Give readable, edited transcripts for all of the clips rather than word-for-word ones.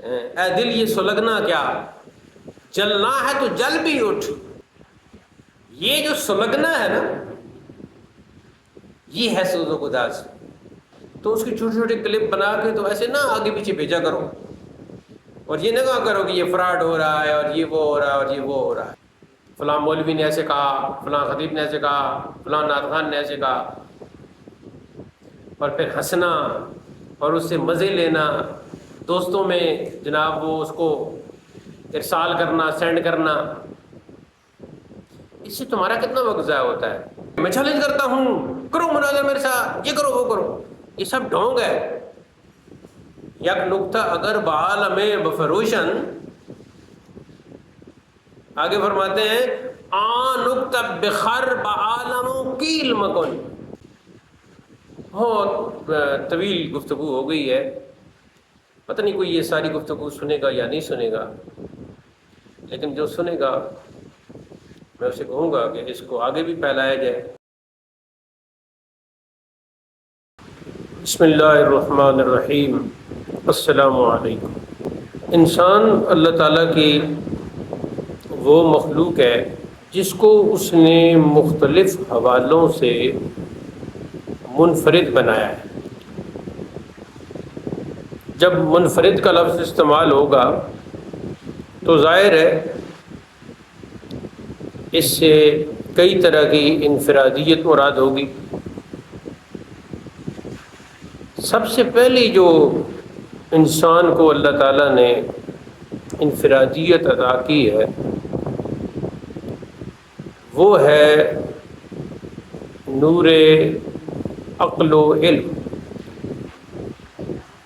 اے دل یہ سلگنا کیا، جلنا ہے تو جل بھی اٹھ۔ یہ جو سلگنا ہے نا، یہ ہے سوز و گداز۔ تو اس کی چھوٹی چھوٹی کلپ بنا کے تو ایسے نہ آگے پیچھے بھیجا کرو، اور یہ نہ کہا کرو کہ یہ فراڈ ہو رہا ہے اور یہ وہ ہو رہا ہے اور یہ وہ ہو رہا ہے، فلاں مولوی نے ایسے کہا، فلاں خطیب نے ایسے کہا، فلاں نعت خوان نے ایسے کہا، اور پھر ہنسنا اور اس سے مزے لینا، دوستوں میں جناب وہ اس کو ارسال کرنا، سینڈ کرنا۔ اس سے تمہارا کتنا وقت ضائع ہوتا ہے۔ میں چیلنج کرتا ہوں، کرو مناظر میرے ساتھ، یہ کرو وہ کرو، یہ سب ڈھونگ ہے۔ یک نکتہ اگر بعالم بفروشن، آگے فرماتے ہیں نکتہ بخر بعالم کیل مکن۔ بہت طویل گفتگو ہو گئی ہے، پتہ نہیں کوئی یہ ساری گفتگو سنے گا یا نہیں سنے گا، لیکن جو سنے گا میں اسے کہوں گا کہ اس کو آگے بھی پھیلایا جائے۔ بسم اللہ الرحمن الرحیم۔ السلام علیکم۔ انسان اللہ تعالیٰ کی وہ مخلوق ہے جس کو اس نے مختلف حوالوں سے منفرد بنایا ہے۔ جب منفرد کا لفظ استعمال ہوگا تو ظاہر ہے اس سے کئی طرح کی انفرادیت مراد ہوگی۔ سب سے پہلی جو انسان کو اللہ تعالیٰ نے انفرادیت عطا کی ہے وہ ہے نور عقل و علم۔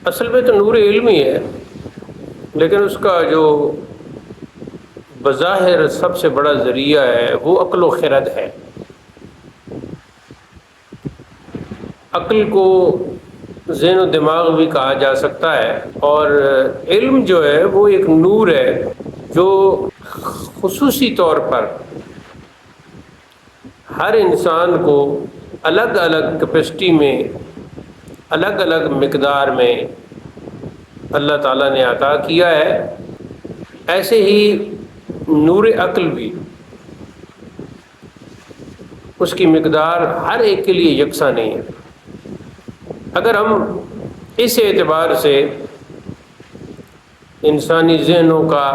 اصل میں تو نور علم ہی ہے، لیکن اس کا جو بظاہر سب سے بڑا ذریعہ ہے وہ عقل و خرد ہے۔ عقل کو ذہن و دماغ بھی کہا جا سکتا ہے، اور علم جو ہے وہ ایک نور ہے جو خصوصی طور پر ہر انسان کو الگ الگ کیپیسٹی میں، الگ الگ مقدار میں اللہ تعالیٰ نے عطا کیا ہے۔ ایسے ہی نور عقل بھی، اس کی مقدار ہر ایک کے لیے یکساں نہیں ہے۔ اگر ہم اس اعتبار سے انسانی ذہنوں کا،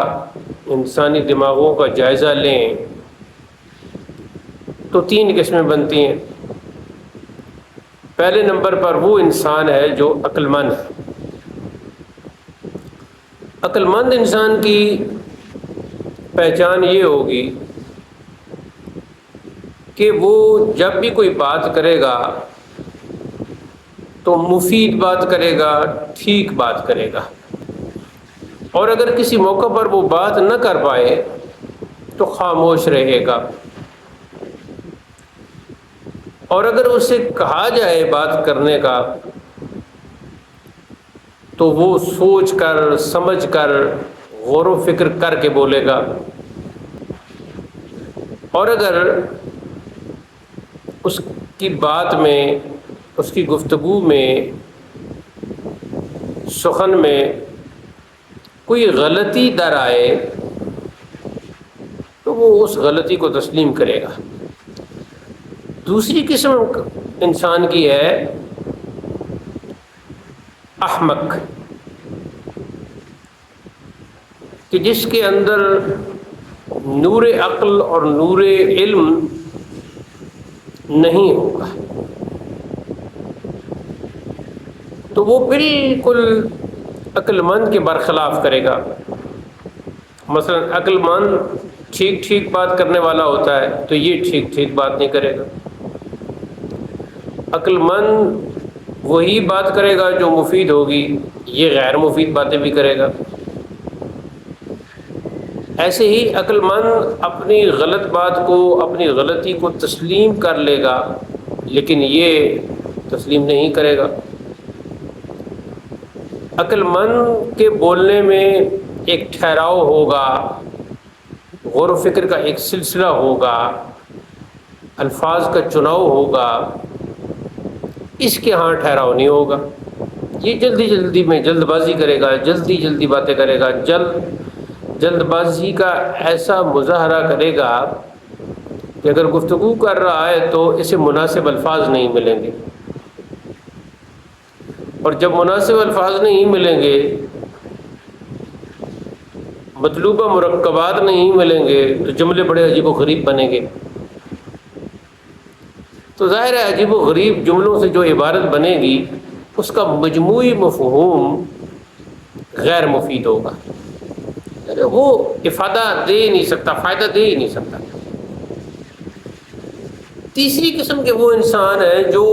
انسانی دماغوں کا جائزہ لیں تو تین قسمیں بنتی ہیں۔ پہلے نمبر پر وہ انسان ہے جو عقل مند ہے۔ عقل مند انسان کی پہچان یہ ہوگی کہ وہ جب بھی کوئی بات کرے گا تو مفید بات کرے گا، ٹھیک بات کرے گا، اور اگر کسی موقع پر وہ بات نہ کر پائے تو خاموش رہے گا، اور اگر اسے کہا جائے بات کرنے کا تو وہ سوچ کر، سمجھ کر، غور و فکر کر کے بولے گا، اور اگر اس کی بات میں، اس کی گفتگو میں، سخن میں کوئی غلطی در آئے تو وہ اس غلطی کو تسلیم کرے گا۔ دوسری قسم انسان کی ہے احمق، کہ جس کے اندر نور عقل اور نور علم نہیں ہوگا، تو وہ بالکل عقل مند کے برخلاف کرے گا۔ مثلا عقل مند ٹھیک ٹھیک بات کرنے والا ہوتا ہے تو یہ ٹھیک ٹھیک بات نہیں کرے گا۔ عقل مند وہی بات کرے گا جو مفید ہوگی، یہ غیر مفید باتیں بھی کرے گا۔ ایسے ہی عقل مند اپنی غلط بات کو، اپنی غلطی کو تسلیم کر لے گا، لیکن یہ تسلیم نہیں کرے گا۔ عقل مند کے بولنے میں ایک ٹھہراؤ ہوگا، غور و فکر کا ایک سلسلہ ہوگا، الفاظ کا چناؤ ہوگا، اس کے ہاں ٹھہراؤ نہیں ہوگا۔ یہ جلدی جلدی میں جلد بازی کرے گا، جلدی جلدی باتیں کرے گا، جلد بازی کا ایسا مظاہرہ کرے گا کہ اگر گفتگو کر رہا ہے تو اسے مناسب الفاظ نہیں ملیں گے، اور جب مناسب الفاظ نہیں ملیں گے، مطلوبہ مرکبات نہیں ملیں گے، تو جملے بڑے عجیب و غریب بنیں گے۔ تو ظاہر ہے عجیب و غریب جملوں سے جو عبارت بنے گی اس کا مجموعی مفہوم غیر مفید ہوگا، یعنی وہ افادہ دے ہی نہیں سکتا، فائدہ دے ہی نہیں سکتا۔ تیسری قسم کے وہ انسان ہیں جو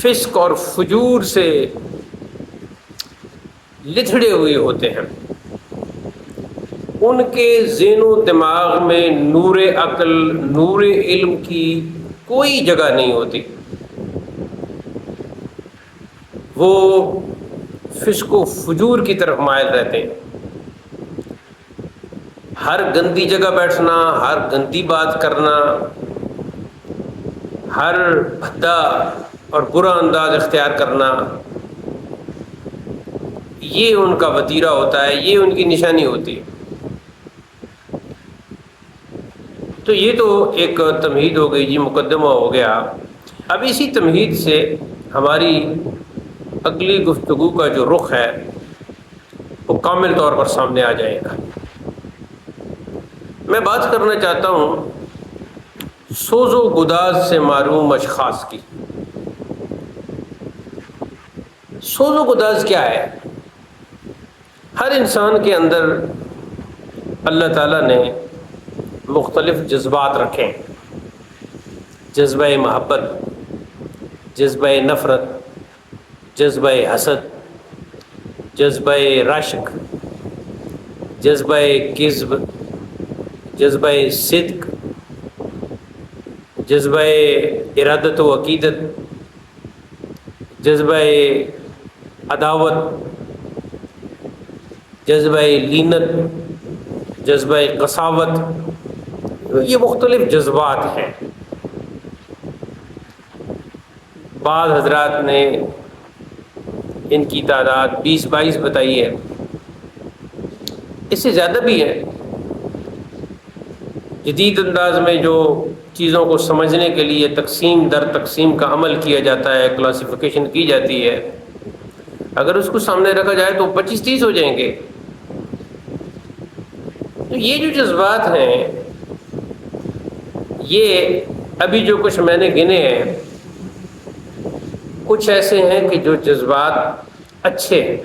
فسق اور فجور سے لتھڑے ہوئے ہوتے ہیں، ان کے ذہن و دماغ میں نور عقل، نور علم کی کوئی جگہ نہیں ہوتی، وہ فسق و فجور کی طرف مائل رہتے ہیں۔ ہر گندی جگہ بیٹھنا، ہر گندی بات کرنا، ہر بھدا اور برا انداز اختیار کرنا، یہ ان کا وتیرہ ہوتا ہے، یہ ان کی نشانی ہوتی ہے۔ تو یہ تو ایک تمہید ہو گئی جی، مقدمہ ہو گیا۔ اب اسی تمہید سے ہماری اگلی گفتگو کا جو رخ ہے وہ کامل طور پر سامنے آ جائے گا۔ میں بات کرنا چاہتا ہوں سوز و گداز سے معروم اشخاص کی۔ سوز و گداز کیا ہے؟ ہر انسان کے اندر اللہ تعالیٰ نے مختلف جذبات رکھے ہیں، جذبہ محبت، جذبہ نفرت، جذبہ حسد، جذبہ رشک، جذبہ کذب، جذبہ صدق، جذبہ ارادت و عقیدت، جذبہ عداوت، جذبہ لینت، جذبہ قساوت، یہ مختلف جذبات ہیں۔ بعض حضرات نے ان کی تعداد 20-22 بتائی ہے، اس سے زیادہ بھی ہے۔ جدید انداز میں جو چیزوں کو سمجھنے کے لیے تقسیم در تقسیم کا عمل کیا جاتا ہے، کلاسیفیکیشن کی جاتی ہے، اگر اس کو سامنے رکھا جائے تو 25-30 ہو جائیں گے۔ تو یہ جو جذبات ہیں، یہ ابھی جو کچھ میں نے گنے ہیں، کچھ ایسے ہیں کہ جو جذبات اچھے ہیں،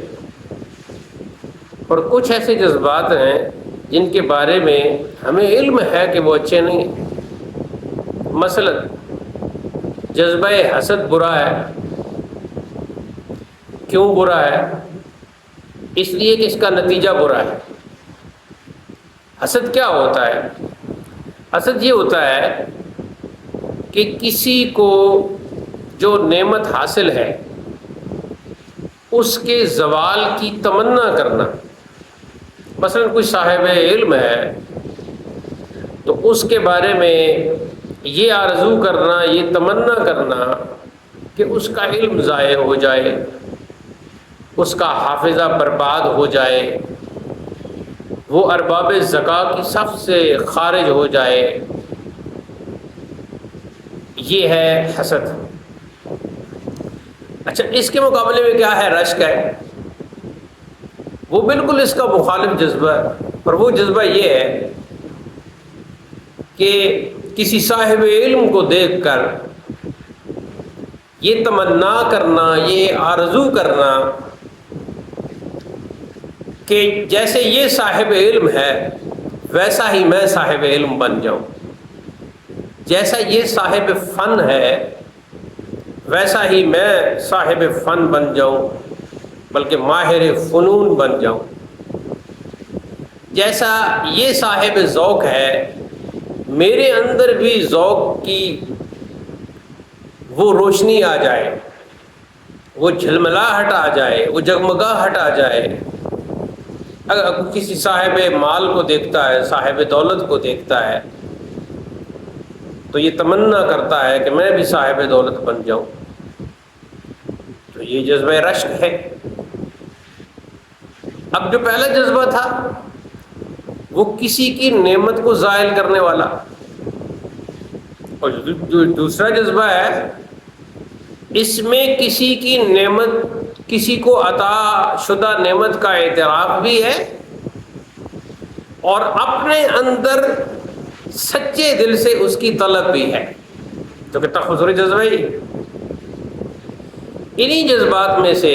اور کچھ ایسے جذبات ہیں جن کے بارے میں ہمیں علم ہے کہ وہ اچھے نہیں ہیں۔ مثلا جذبہ حسد برا ہے۔ کیوں برا ہے؟ اس لیے کہ اس کا نتیجہ برا ہے۔ حسد کیا ہوتا ہے؟ حسد یہ ہوتا ہے کہ کسی کو جو نعمت حاصل ہے اس کے زوال کی تمنا کرنا۔ مثلا کوئی صاحب علم ہے تو اس کے بارے میں یہ آرزو کرنا، یہ تمنا کرنا کہ اس کا علم ضائع ہو جائے، اس کا حافظہ برباد ہو جائے، وہ ارباب زکوٰۃ کی صف سے خارج ہو جائے، یہ ہے حسد۔ اچھا، اس کے مقابلے میں کیا ہے؟ رشک ہے۔ وہ بالکل اس کا مخالف جذبہ ہے، اور وہ جذبہ یہ ہے کہ کسی صاحب علم کو دیکھ کر یہ تمنا کرنا، یہ آرزو کرنا کہ جیسے یہ صاحب علم ہے ویسا ہی میں صاحب علم بن جاؤں، جیسا یہ صاحب فن ہے ویسا ہی میں صاحب فن بن جاؤں، بلکہ ماہر فنون بن جاؤں، جیسا یہ صاحب ذوق ہے میرے اندر بھی ذوق کی وہ روشنی آ جائے، وہ جھلملاہٹ آ جائے، وہ جگمگاہٹ آ جائے۔ اگر کسی صاحب مال کو دیکھتا ہے، صاحب دولت کو دیکھتا ہے، تو یہ تمنا کرتا ہے کہ میں بھی صاحب دولت بن جاؤں۔ یہ جذبہ رشک ہے۔ اب جو پہلا جذبہ تھا وہ کسی کی نعمت کو زائل کرنے والا، اور جو دوسرا جذبہ ہے اس میں کسی کی نعمت، کسی کو عطا شدہ نعمت کا اعتراف بھی ہے اور اپنے اندر سچے دل سے اس کی طلب بھی ہے۔ تو کتنا خوبصورت جذبہ ہے۔ انہی جذبات میں سے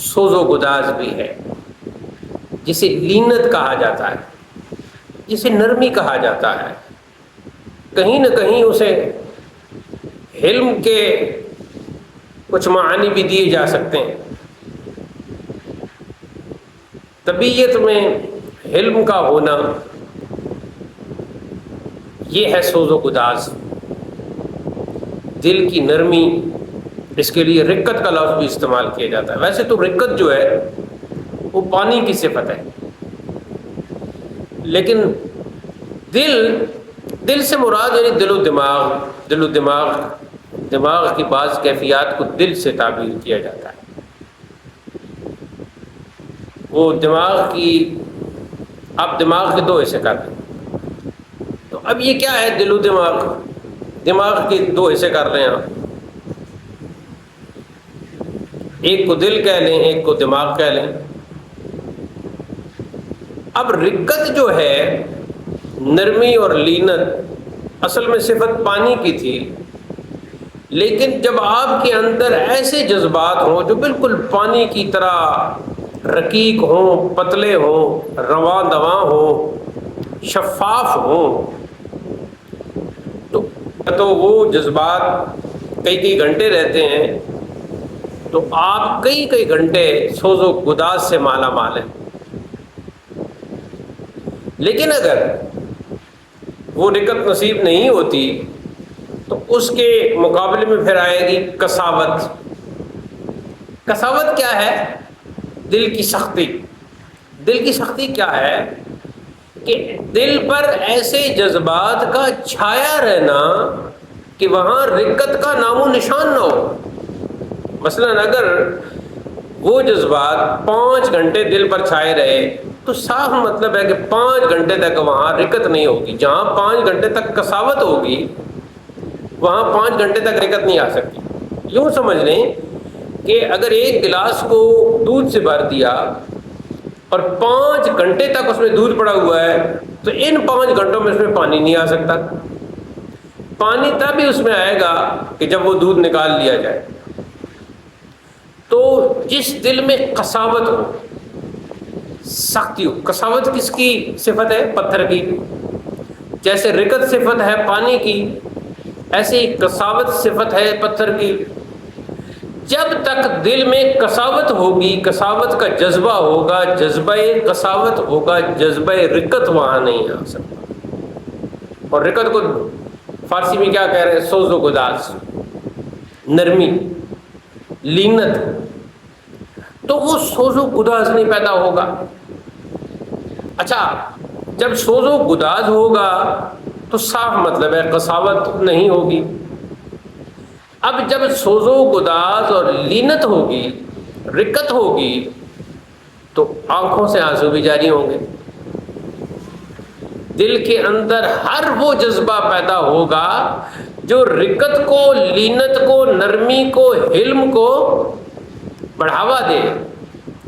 سوز و گداز بھی ہے، جسے لینت کہا جاتا ہے، جسے نرمی کہا جاتا ہے، کہیں نہ کہیں اسے حلم کے کچھ معانی بھی دیے جا سکتے ہیں۔ طبیعت میں حلم کا ہونا یہ ہے سوز و گداز، دل کی نرمی۔ اس کے لیے رقت کا لفظ بھی استعمال کیا جاتا ہے۔ ویسے تو رقت جو ہے وہ پانی کی صفت ہے، لیکن دل سے مراد یعنی دل و دماغ کی بعض کیفیات کو دل سے تعبیر کیا جاتا ہے۔ وہ آپ دماغ کے دو حصے کر دیں، تو اب یہ کیا ہے؟ دل و دماغ کے دو حصے کر رہے ہیں آپ، ایک کو دل کہہ لیں، ایک کو دماغ کہہ لیں۔ اب رقت جو ہے، نرمی اور لینت، اصل میں صفت پانی کی تھی، لیکن جب آپ کے اندر ایسے جذبات ہوں جو بالکل پانی کی طرح رقیق ہوں، پتلے ہوں، رواں دواں ہوں، شفاف ہوں، تو وہ جذبات کئی گھنٹے رہتے ہیں، تو آپ کئی گھنٹے سوز و گداز سے مالا مال ہیں۔ لیکن اگر وہ رقت نصیب نہیں ہوتی تو اس کے مقابلے میں پھر آئے گی کساوت۔ کساوت کیا ہے؟ دل کی سختی۔ دل کی سختی کیا ہے؟ کہ دل پر ایسے جذبات کا چھایا رہنا کہ وہاں رقت کا نام و نشان نہ ہو۔ مثلاً اگر وہ جذبات 5 گھنٹے دل پر چھائے رہے تو صاف مطلب ہے کہ 5 گھنٹے تک وہاں رقت نہیں ہوگی۔ جہاں 5 گھنٹے تک کساوت ہوگی وہاں 5 گھنٹے تک رقت نہیں آ سکتی۔ یوں سمجھ لیں کہ اگر ایک گلاس کو دودھ سے بھر دیا اور 5 گھنٹے تک اس میں دودھ پڑا ہوا ہے تو ان 5 گھنٹوں میں اس میں پانی نہیں آ سکتا۔ پانی تب ہی اس میں آئے گا کہ جب وہ دودھ نکال لیا جائے۔ تو جس دل میں قساوت ہو، سختی ہو، قساوت کس کی صفت ہے؟ پتھر کی۔ جیسے رقت صفت ہے پانی کی، ایسے ہی کساوت صفت ہے پتھر کی۔ جب تک دل میں کساوت ہوگی، کساوت کا جذبہ ہوگا، جذبہ کساوت ہوگا، جذبہ رقت وہاں نہیں آ سکتا۔ اور رقت کو فارسی میں کیا کہہ رہے ہیں؟ سوز و گداز، نرمی، لینت۔ تو وہ سوز و گداز نہیں پیدا ہوگا۔ اچھا، جب سوز و گداز ہوگا تو صاف مطلب ہے قساوت نہیں ہوگی۔ اب جب سوز و گداز اور لینت ہوگی، رقت ہوگی، تو آنکھوں سے آنسو بھی جاری ہوں گے۔ دل کے اندر ہر وہ جذبہ پیدا ہوگا جو رقت کو، لینت کو، نرمی کو، حلم کو بڑھاوا دے۔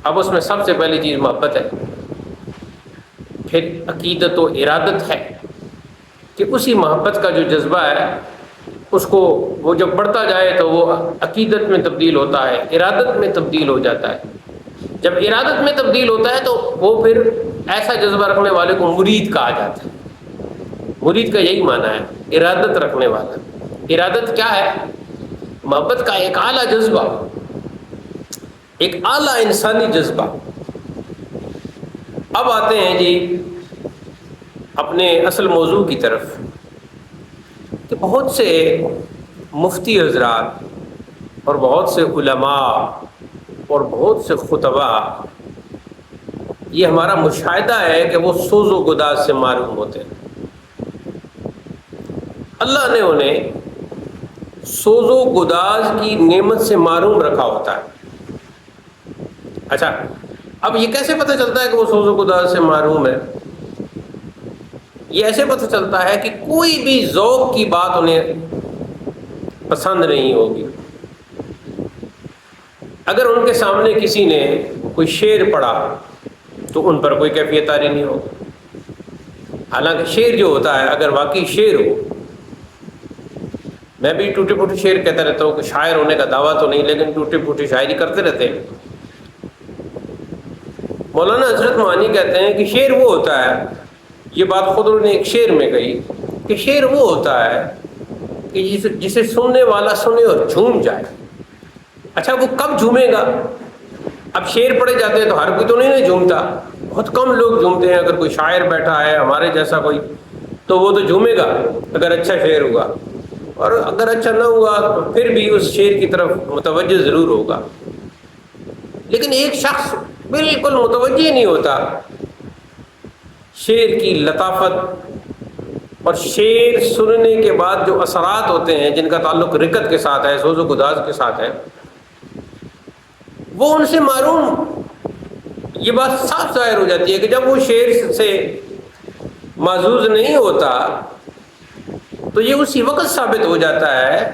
اب اس میں سب سے پہلی چیز محبت ہے، پھر عقیدت و ارادت ہے کہ اسی محبت کا جو جذبہ ہے اس کو وہ جب بڑھتا جائے تو وہ عقیدت میں تبدیل ہوتا ہے، ارادت میں تبدیل ہو جاتا ہے۔ جب ارادت میں تبدیل ہوتا ہے تو وہ پھر ایسا جذبہ رکھنے والے کو مرید کہا جاتا ہے۔ مرید کا یہی معنی ہے، ارادت رکھنے والا۔ ارادت کیا ہے؟ محبت کا ایک اعلیٰ جذبہ، ایک اعلیٰ انسانی جذبہ۔ اب آتے ہیں جی اپنے اصل موضوع کی طرف، کہ بہت سے مفتی حضرات اور بہت سے علماء اور بہت سے خطباء، یہ ہمارا مشاہدہ ہے کہ وہ سوز و گداز سے معروم ہوتے ہیں۔ اللہ نے انہیں سوز و گداز کی نعمت سے معروم رکھا ہوتا ہے۔ اچھا، اب یہ کیسے پتہ چلتا ہے کہ وہ سوز و گداز سے محروم ہے؟ یہ ایسے پتہ چلتا ہے کہ کوئی بھی ذوق کی بات انہیں پسند نہیں ہوگی۔ اگر ان کے سامنے کسی نے کوئی شعر پڑھا تو ان پر کوئی کیفیت طاری نہیں ہوگی۔ حالانکہ شعر جو ہوتا ہے، اگر واقعی شعر ہو، میں بھی ٹوٹی پھوٹی شعر کہتا رہتا ہوں کہ شاعر ہونے کا دعویٰ تو نہیں، لیکن ٹوٹی پھوٹی شاعری کرتے رہتے ہیں۔ مولانا حضرت معانی کہتے ہیں کہ شعر وہ ہوتا ہے، یہ بات خود انہوں نے ایک شعر میں کہی کہ شعر وہ ہوتا ہے کہ جسے سننے والا سنے اور جھوم جائے۔ اچھا، وہ کب جھومے گا؟ اب شعر پڑھے جاتے ہیں تو ہر کوئی تو نہیں جھومتا، بہت کم لوگ جھومتے ہیں۔ اگر کوئی شاعر بیٹھا ہے ہمارے جیسا کوئی، تو وہ تو جھومے گا اگر اچھا شعر ہوا، اور اگر اچھا نہ ہوا تو پھر بھی اس شعر کی طرف متوجہ ضرور ہوگا۔ لیکن ایک شخص بالکل متوجہ نہیں ہوتا شعر کی لطافت اور شعر سننے کے بعد جو اثرات ہوتے ہیں جن کا تعلق رقت کے ساتھ ہے، سوز و گداز کے ساتھ ہے، وہ ان سے معروم۔ یہ بات صاف ظاہر ہو جاتی ہے کہ جب وہ شعر سے معزوز نہیں ہوتا تو یہ اسی وقت ثابت ہو جاتا ہے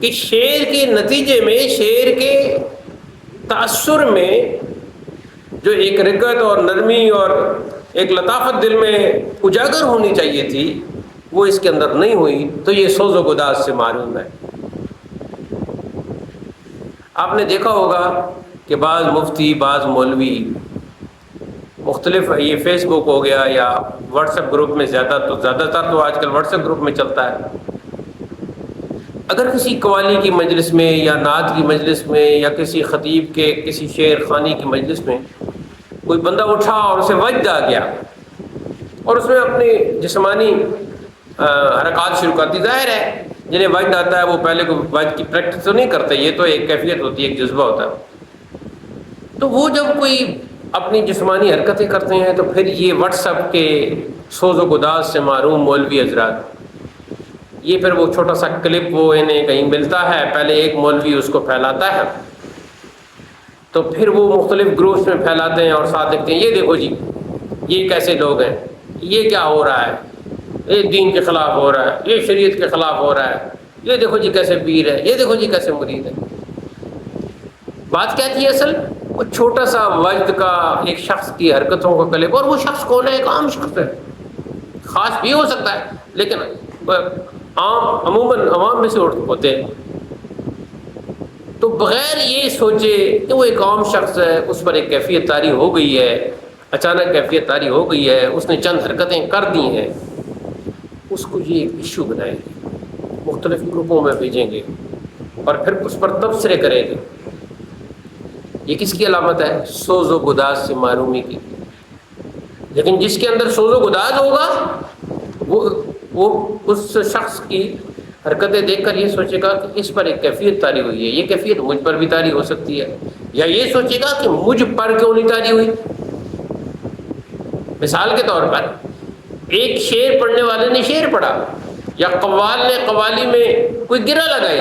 کہ شعر کے نتیجے میں، شعر کے تأثر میں جو ایک رقت اور نرمی اور ایک لطافت دل میں اجاگر ہونی چاہیے تھی، وہ اس کے اندر نہیں ہوئی، تو یہ سوز و گداز سے معروم ہے۔ آپ نے دیکھا ہوگا کہ بعض مفتی، بعض مولوی مختلف، یہ فیس بک ہو گیا یا واٹس ایپ گروپ میں، زیادہ تر تو آج کل واٹس ایپ گروپ میں چلتا ہے، اگر کسی قوالی کی مجلس میں یا نعت کی مجلس میں یا کسی خطیب کے کسی شعر خوانی کی مجلس میں کوئی بندہ اٹھا اور اسے وجد آ گیا اور اس میں اپنی جسمانی حرکات شروع کرتی، ظاہر ہے جنہیں وجد آتا ہے وہ پہلے کوئی وجد کی پریکٹس تو نہیں کرتے، یہ تو ایک کیفیت ہوتی ہے، ایک جذبہ ہوتا ہے۔ تو وہ جب کوئی اپنی جسمانی حرکتیں کرتے ہیں تو پھر یہ واٹس ایپ کے سوز و گداز سے معروم مولوی حضرات، یہ پھر وہ چھوٹا سا کلپ وہ انہیں کہیں ملتا ہے، پہلے ایک مولوی اس کو پھیلاتا ہے، تو پھر وہ مختلف گروپس میں پھیلاتے ہیں اور ساتھ لکھتے ہیں، یہ دیکھو جی یہ کیسے لوگ ہیں، یہ کیا ہو رہا ہے، یہ دین کے خلاف ہو رہا ہے، یہ شریعت کے خلاف ہو رہا ہے، یہ دیکھو جی کیسے پیر ہے، یہ دیکھو جی کیسے مرید ہے۔ بات کیا تھی اصل؟ وہ چھوٹا سا وجد کا ایک شخص کی حرکتوں کا کلپ، اور وہ شخص کون ہے؟ ایک عام شخص ہے، خاص بھی ہو سکتا ہے لیکن عموماً عوام میں سے ہوتے ہیں، تو بغیر یہ سوچے کہ وہ ایک عام شخص ہے، اس پر ایک کیفیت طاری ہو گئی ہے، اچانک کیفیت طاری ہو گئی ہے، اس نے چند حرکتیں کر دی ہیں، اس کو یہ ایک ایشو بنائیں گے، مختلف گروپوں میں بھیجیں گے اور پھر اس پر تبصرے کریں گے۔ یہ کس کی علامت ہے؟ سوز و گداز سے معرومی کی۔ لیکن جس کے اندر سوز و گداز ہوگا وہ اس شخص کی حرکتیں دیکھ کر یہ سوچے گا کہ اس پر ایک کیفیت طاری ہوئی ہے، یہ کیفیت مجھ پر بھی طاری ہو سکتی ہے، یا یہ سوچے گا کہ مجھ پر کیوں نہیں طاری ہوئی۔ مثال کے طور پر ایک شعر پڑھنے والے نے شعر پڑھا، یا قوال نے قوالی میں کوئی گرہ لگائی،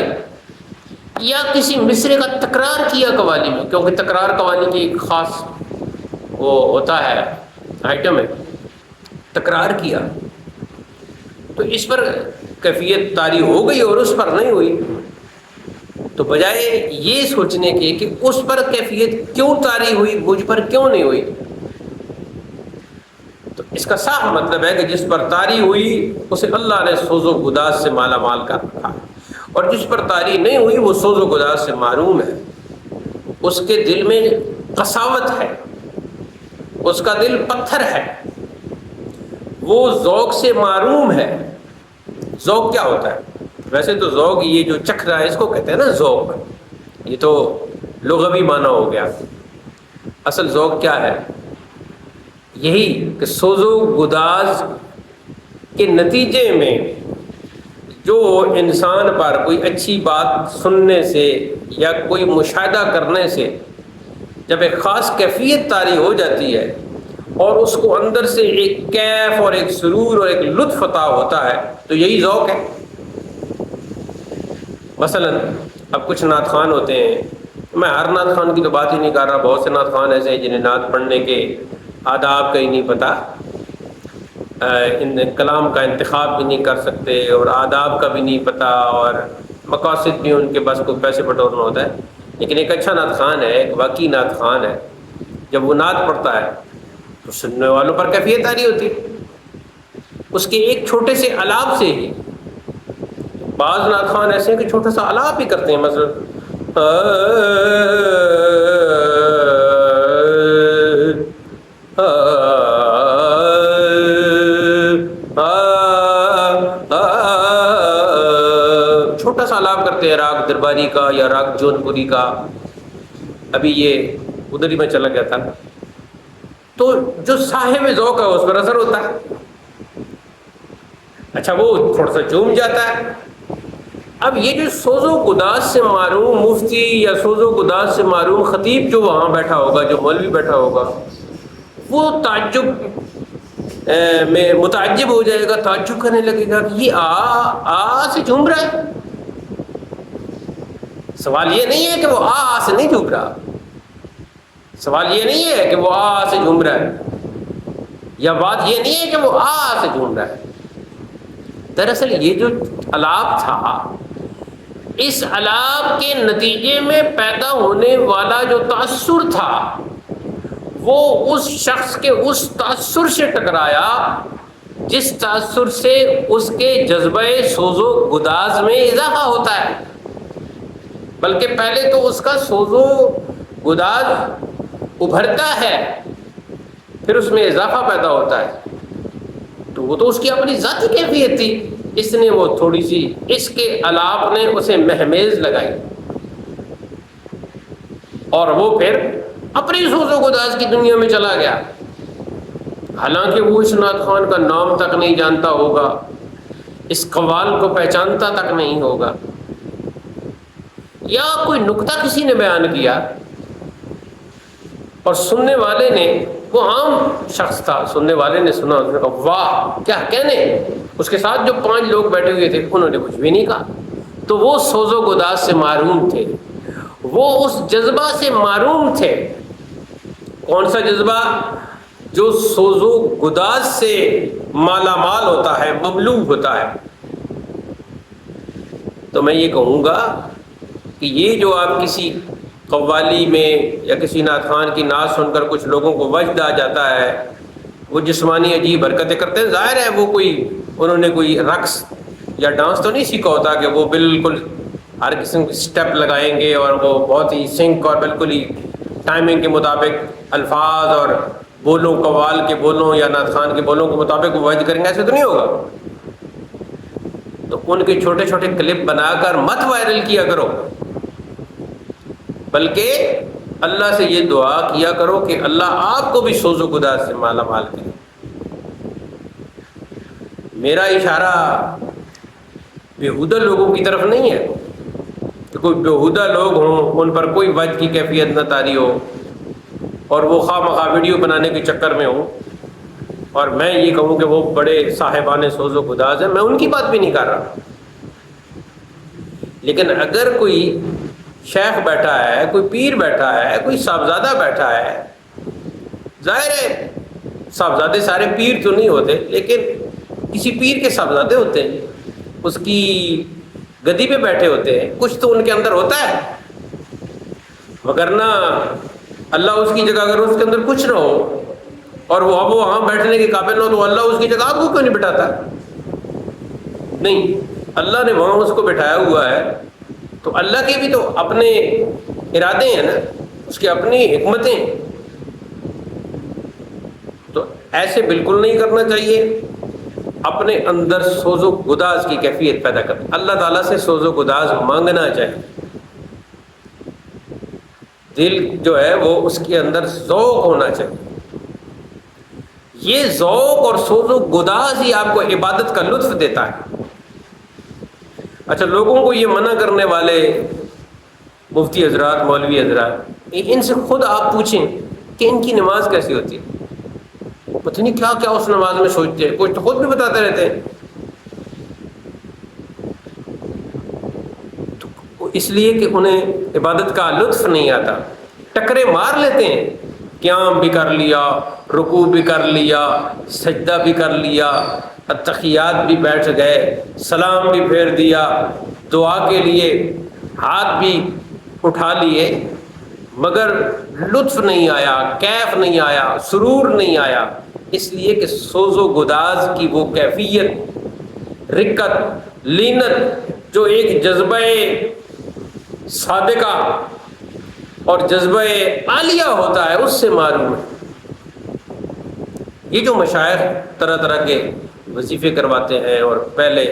یا کسی مصرے کا تکرار کیا قوالی میں، کیونکہ تکرار قوالی کی ایک خاص وہ ہوتا ہے، آئٹم ہے، تکرار کیا، تو اس پر کیفیت طاری ہو گئی اور اس پر نہیں ہوئی۔ تو بجائے یہ سوچنے کے کہ اس پر کیفیت کیوں طاری ہوئی، مجھ پر کیوں نہیں ہوئی، تو اس کا صاف مطلب ہے کہ جس پر طاری ہوئی اسے اللہ نے سوز و گداز سے مالا مال کر رکھا، اور جس پر طاری نہیں ہوئی وہ سوز و گداز سے محروم ہے، اس کے دل میں قساوت ہے، اس کا دل پتھر ہے، وہ ذوق سے محروم ہے۔ ذوق کیا ہوتا ہے؟ ویسے تو ذوق یہ جو چکھ رہا ہے اس کو کہتے ہیں نا ذوق، یہ تو لغوی معنی ہو گیا۔ اصل ذوق کیا ہے؟ یہی کہ سوز و گداز کے نتیجے میں جو انسان پر کوئی اچھی بات سننے سے یا کوئی مشاہدہ کرنے سے جب ایک خاص کیفیت طاری ہو جاتی ہے اور اس کو اندر سے ایک کیف اور ایک سرور اور ایک لطف عطا ہوتا ہے، تو یہی ذوق ہے۔ مثلا اب کچھ نعت خوان ہوتے ہیں، میں ہر نعت خوان کی تو بات ہی نہیں کر رہا، بہت سے نعت خوان ایسے ہیں جنہیں نعت پڑھنے کے آداب کا ہی نہیں پتہ، ان کلام کا انتخاب بھی نہیں کر سکتے اور آداب کا بھی نہیں پتہ، اور مقاصد بھی ان کے بس کو پیسے بٹورنا ہوتا ہے۔ لیکن ایک اچھا نعت خوان ہے، ایک واقعی نعت خوان ہے، جب وہ نعت پڑھتا ہے تو سننے والوں پر کیفیت طاری ہوتی ہے۔ اس کے ایک چھوٹے سے الاپ سے ہی، بعض نعت خوان ایسے ہیں کہ چھوٹا سا الاپ ہی کرتے ہیں، مثلا چھوٹا سا الاپ کرتے ہیں راگ درباری کا یا راگ جون پوری کا۔ ابھی یہ ادھر ہی میں چلا گیا تھا، تو جو صاحب ذوق ہے اس پر اثر ہوتا ہے، اچھا وہ تھوڑا سا جھوم جاتا ہے۔ اب یہ جو سوز و گداز سے معروم مفتی یا سوز و گداز سے معروم خطیب جو وہاں بیٹھا ہوگا، جو مولوی بیٹھا ہوگا، وہ تعجب میں متعجب ہو جائے گا، تعجب کرنے لگے گا کہ یہ آ سے جھوم رہا ہے۔ سوال یہ نہیں ہے کہ وہ آ سے نہیں جھوم رہا، سوال یہ نہیں ہے کہ وہ آ سے جھوم رہا ہے، یا بات یہ نہیں ہے کہ وہ آ سے جھوم رہا ہے۔ دراصل یہ جو الاپ تھا، اس الاپ کے نتیجے میں پیدا ہونے والا جو تأثر تھا، وہ اس شخص کے اس تأثر سے ٹکرایا جس تأثر سے اس کے جذبہ سوز و گداز میں اضافہ ہوتا ہے، بلکہ پہلے تو اس کا سوز و گداز ابھرتا ہے، پھر اس میں اضافہ پیدا ہوتا ہے۔ تو وہ تو اس کی اپنی ذاتی کیفیت تھی، اس نے وہ تھوڑی سی اس کے الاپ نے اسے مہمیز لگائی، اور وہ پھر اپنی سوز و گداز کی دنیا میں چلا گیا، حالانکہ وہ اس نعت خوان کا نام تک نہیں جانتا ہوگا، اس قوال کو پہچانتا تک نہیں ہوگا، یا کوئی نکتہ کسی نے بیان کیا اور سننے والے نے، وہ عام شخص تھا، سننے والے نے سنا، اس نے کہا واہ کیا کہنے، اس کے ساتھ جو 5 لوگ بیٹھے ہوئے تھے انہوں نے کچھ بھی نہیں کہا۔ تو وہ سوز و گداز سے معروم تھے، وہ اس جذبہ سے معروم تھے۔ کون سا جذبہ؟ جو سوز و گداز سے مالا مال ہوتا ہے، مملوء ہوتا ہے۔ تو میں یہ کہوں گا کہ یہ جو آپ کسی قوالی میں یا کسی نعت خوان کی نعت سن کر کچھ لوگوں کو وجد آ جاتا ہے، وہ جسمانی عجیب حرکتیں کرتے ہیں، ظاہر ہے وہ کوئی انہوں نے کوئی رقص یا ڈانس تو نہیں سیکھا ہوتا کہ وہ بالکل ہر قسم کے اسٹیپ لگائیں گے اور وہ بہت ہی سنک اور بالکل ہی ٹائمنگ کے مطابق الفاظ اور بولوں، قوال کے بولوں یا نعت خوان کے بولوں کے مطابق وہ وجد کریں گے، ایسے تو نہیں ہوگا۔ تو ان کے چھوٹے چھوٹے کلپ بنا کر مت وائرل کیا کرو، بلکہ اللہ سے یہ دعا کیا کرو کہ اللہ آپ کو بھی سوز و گداز سے مالا مال کرے۔ میرا اشارہ بیہودہ لوگوں کی طرف نہیں ہے کہ کوئی بیہودہ لوگ ہوں، ان پر کوئی وجد کی کیفیت نہ طاری ہو اور وہ خواہ مخواہ ویڈیو بنانے کے چکر میں ہوں، اور میں یہ کہوں کہ وہ بڑے صاحبان سوز و گداز ہیں، میں ان کی بات بھی نہیں کر رہا۔ لیکن اگر کوئی شیخ بیٹھا ہے، کوئی پیر بیٹھا ہے، کوئی صاحبزادہ بیٹھا ہے، ظاہر ہے صاحبزادے سارے پیر تو نہیں ہوتے، لیکن کسی پیر کے صاحبزادے ہوتے ہیں، اس کی گدی پہ بیٹھے ہوتے ہیں، کچھ تو ان کے اندر ہوتا ہے، وگرنہ اللہ اس کی جگہ اگر اس کے اندر کچھ نہ ہو اور وہ اب وہاں بیٹھنے کے قابل نہ ہو تو اللہ اس کی جگہ آپ کو کیوں نہیں بٹھاتا؟ نہیں، اللہ نے وہاں اس کو بٹھایا ہوا ہے، تو اللہ کے بھی تو اپنے ارادے ہیں نا، اس کی اپنی حکمتیں۔ تو ایسے بالکل نہیں کرنا چاہیے، اپنے اندر سوز و گداز کی کیفیت پیدا کر، اللہ تعالیٰ سے سوز و گداز مانگنا چاہیے، دل جو ہے وہ اس کے اندر ذوق ہونا چاہیے۔ یہ ذوق اور سوز و گداز ہی آپ کو عبادت کا لطف دیتا ہے۔ اچھا، لوگوں کو یہ منع کرنے والے مفتی حضرات، مولوی حضرات، ان سے خود آپ پوچھیں کہ ان کی نماز کیسی ہوتی ہے، پتہ نہیں کیا کیا اس نماز میں سوچتے ہیں، کچھ تو خود بھی بتاتے رہتے ہیں۔ تو اس لیے کہ انہیں عبادت کا لطف نہیں آتا، ٹکرے مار لیتے ہیں، قیام بھی کر لیا، رکوع بھی کر لیا، سجدہ بھی کر لیا، التحیات بھی بیٹھ گئے، سلام بھی پھیر دیا، دعا کے لیے ہاتھ بھی اٹھا لیے، مگر لطف نہیں آیا، کیف نہیں آیا، سرور نہیں آیا، اس لیے کہ سوز و گداز کی وہ کیفیت، رقت، لینت جو ایک جذبہ صادقہ اور جذبہ عالیہ ہوتا ہے اس سے معلوم ہے۔ یہ جو مشائخ طرح طرح کے وظیفے کرواتے ہیں اور پہلے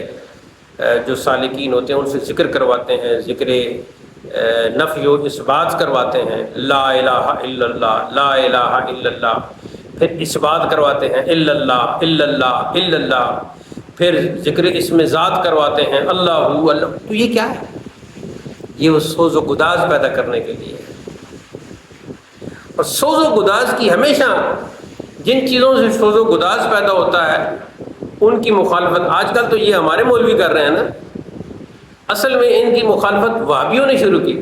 جو سالکین ہوتے ہیں ان سے ذکر کرواتے ہیں، ذکر نفی و اثبات کرواتے ہیں، لا الہ الا اللہ، لا الہ الا اللہ، پھر اثبات کرواتے ہیں الا اللہ، الا اللہ، الا اللہ، پھر ذکر اسم ذات کرواتے ہیں اللہ اللہ، تو یہ کیا ہے؟ یہ وہ سوز و گداز پیدا کرنے کے لیے ہے۔ اور سوز و گداز کی ہمیشہ جن چیزوں سے سوز و گداز پیدا ہوتا ہے ان کی مخالفت، آج کل تو یہ ہمارے مولوی کر رہے ہیں نا، اصل میں ان کی مخالفت وہابیوں نے شروع کی۔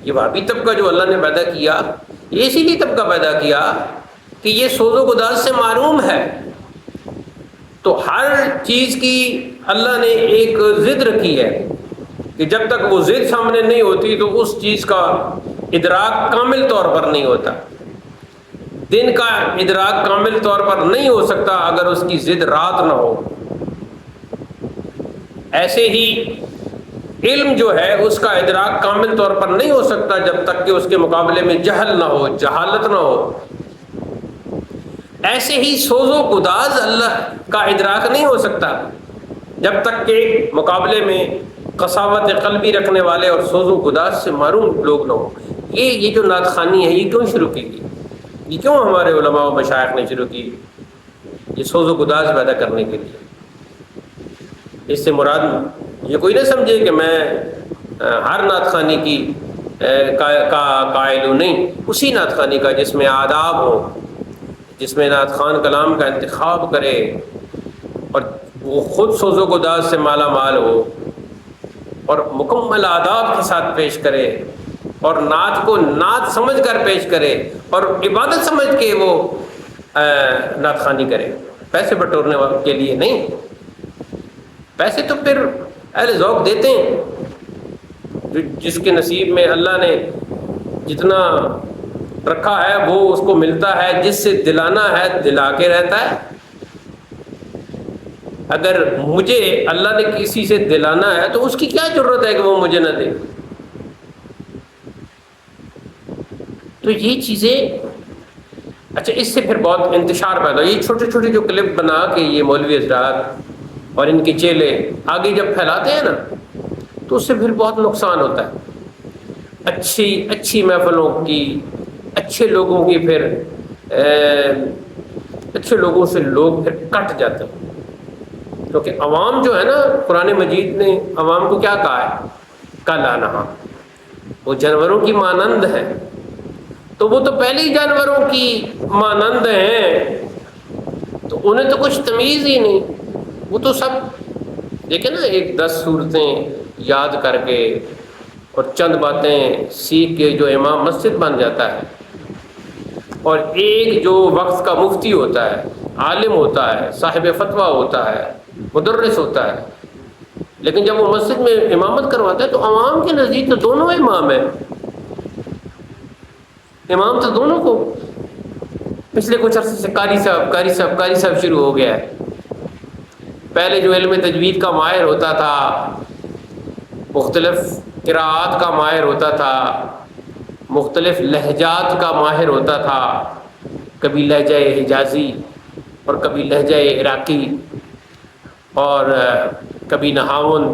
یہ وہابی طبقہ جو اللہ نے پیدا کیا، یہ اسی لیے طبقہ پیدا کیا کہ یہ سوز و گداز سے محروم ہے، تو ہر چیز کی اللہ نے ایک ضد رکھی ہے کہ جب تک وہ ضد سامنے نہیں ہوتی تو اس چیز کا ادراک کامل طور پر نہیں ہوتا۔ دن کا ادراک کامل طور پر نہیں ہو سکتا اگر اس کی ضد رات نہ ہو۔ ایسے ہی علم جو ہے اس کا ادراک کامل طور پر نہیں ہو سکتا جب تک کہ اس کے مقابلے میں جہل نہ ہو، جہالت نہ ہو۔ ایسے ہی سوز و گداز اللہ کا ادراک نہیں ہو سکتا جب تک کہ مقابلے میں قساوت قلبی رکھنے والے اور سوز و گداز سے محروم لوگ نہ ہوں۔ یہ جو نعت خوانی ہے یہ کیوں شروع کی گئی؟ یہ کیوں ہمارے علماء و مشائخ نے شروع کی؟ یہ سوز و گداز پیدا کرنے کے لیے۔ اس سے مراد یہ کوئی نہ سمجھے کہ میں ہر نعت خوانی کی قائل ہوں، نہیں، اسی نعت خوانی کا جس میں آداب ہو، جس میں نعت خوان کلام کا انتخاب کرے اور وہ خود سوز و گداز سے مالا مال ہو اور مکمل آداب کے ساتھ پیش کرے اور نعت کو نعت سمجھ کر پیش کرے اور عبادت سمجھ کے وہ نعت خوانی کرے، پیسے بٹورنے کے لیے نہیں۔ پیسے تو پھر اہل ذوق دیتے ہیں، جس کے نصیب میں اللہ نے جتنا رکھا ہے وہ اس کو ملتا ہے، جس سے دلانا ہے دلا کے رہتا ہے۔ اگر مجھے اللہ نے کسی سے دلانا ہے تو اس کی کیا ضرورت ہے کہ وہ مجھے نہ دے؟ تو یہ چیزیں اچھا، اس سے پھر بہت انتشار پیدا ہو۔ یہ چھوٹے چھوٹے جو کلپ بنا کے یہ مولوی حضرات اور ان کے چیلے آگے جب پھیلاتے ہیں نا تو اس سے پھر بہت نقصان ہوتا ہے۔ اچھی محفلوں کی، اچھے لوگوں کی، پھر اچھے لوگوں سے لوگ پھر کٹ جاتے ہیں، کیونکہ عوام جو ہے نا، قرآن مجید نے عوام کو کیا کہا ہے؟ کلا نہا، وہ جانوروں کی مانند ہے، تو وہ تو پہلے ہی جانوروں کی مانند ہیں، تو انہیں تو کچھ تمیز ہی نہیں۔ وہ تو سب دیکھیں نا، ایک 10 صورتیں یاد کر کے اور چند باتیں سیکھ کے جو امام مسجد بن جاتا ہے، اور ایک جو وقت کا مفتی ہوتا ہے، عالم ہوتا ہے، صاحب فتویٰ ہوتا ہے، مدرس ہوتا ہے، لیکن جب وہ مسجد میں امامت کرواتا ہے تو عوام کے نزدیک تو دونوں امام ہیں، امام تو دونوں کو۔ پچھلے کچھ عرصے سے قاری صاحب شروع ہو گیا ہے۔ پہلے جو علم تجوید کا ماہر ہوتا تھا، مختلف قراءات کا ماہر ہوتا تھا، مختلف لہجات کا ماہر ہوتا تھا، کبھی لہجہ حجازی اور کبھی لہجہ عراقی اور کبھی نہاون،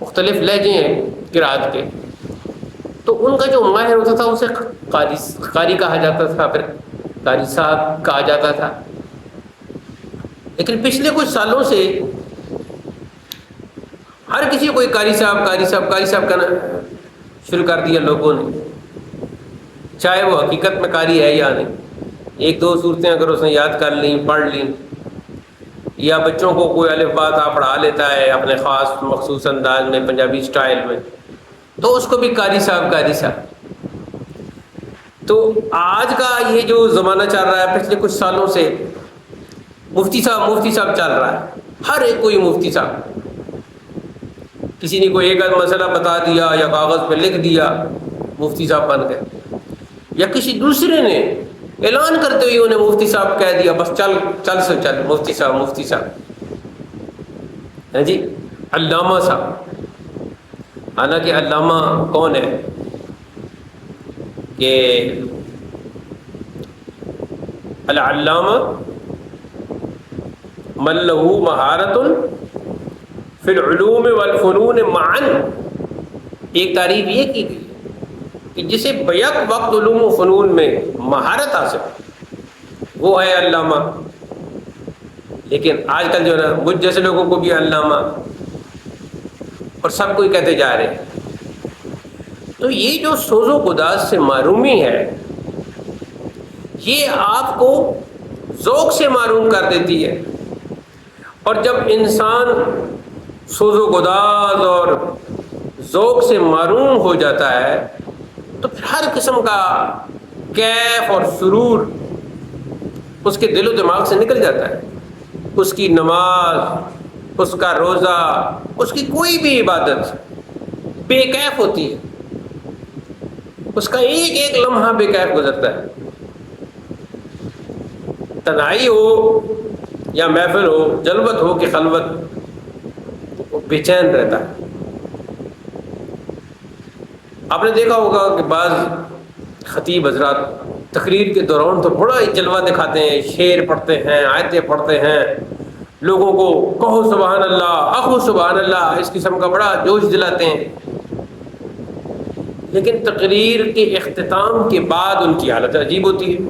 مختلف لہجے ہیں قراءت کے، تو ان کا جو ماہر ہوتا تھا اسے قاری کہا جاتا تھا، پھر قاری صاحب کہا جاتا تھا۔ لیکن پچھلے کچھ سالوں سے ہر کسی کو قاری صاحب کہنا شروع کر دیا لوگوں نے، چاہے وہ حقیقت میں قاری ہے یا نہیں۔ 1-2 صورتیں اگر اس نے یاد کر لیں، پڑھ لیں، یا بچوں کو کوئی الف با تا پڑھا لیتا ہے اپنے خاص مخصوص انداز میں، پنجابی سٹائل میں، تو اس کو بھی قاری صاحب قاری صاحب۔ تو آج کا یہ جو زمانہ چل رہا ہے پچھلے کچھ سالوں سے، مفتی صاحب چل رہا ہے، ہر ایک کوئی مفتی صاحب، کسی نے کوئی ایک مسئلہ بتا دیا یا کاغذ پہ لکھ دیا، مفتی صاحب بن گئے، یا کسی دوسرے نے اعلان کرتے ہوئے انہیں مفتی صاحب کہہ دیا، بس چل مفتی صاحب ہے جی، علامہ صاحب۔ حالانکہ علامہ کون ہے؟ کہ العلامہ من لہ مہارت فی العلوم والفنون معا، ایک تعریف یہ کی گئی کہ جسے بیک وقت علوم و فنون میں مہارت حاصل، وہ ہے علامہ۔ لیکن آج کل جو ہے نا، مجھ جیسے لوگوں کو بھی علامہ، اور سب کوئی کہتے جا رہے ہیں۔ تو یہ جو سوز و گداز سے معرومی ہے، یہ آپ کو ذوق سے معروم کر دیتی ہے، اور جب انسان سوز و گداز اور ذوق سے معروم ہو جاتا ہے تو پھر ہر قسم کا کیف اور سرور اس کے دل و دماغ سے نکل جاتا ہے۔ اس کی نماز، اس کا روزہ، اس کی کوئی بھی عبادت بے کیف ہوتی ہے، اس کا ایک ایک لمحہ بے کیف گزرتا ہے۔ تنہائی ہو یا محفل ہو، جلوت ہو کہ خلوت، وہ بے چین رہتا ہے۔ آپ نے دیکھا ہوگا کہ بعض خطیب حضرات تقریر کے دوران تو بڑا ہی جلوہ دکھاتے ہیں، شعر پڑھتے ہیں، آیتیں پڑھتے ہیں، لوگوں کو کہو سبحان اللہ، اخو سبحان اللہ، اس قسم کا بڑا جوش دلاتے ہیں۔ لیکن تقریر کے اختتام کے بعد ان کی حالت عجیب ہوتی ہے،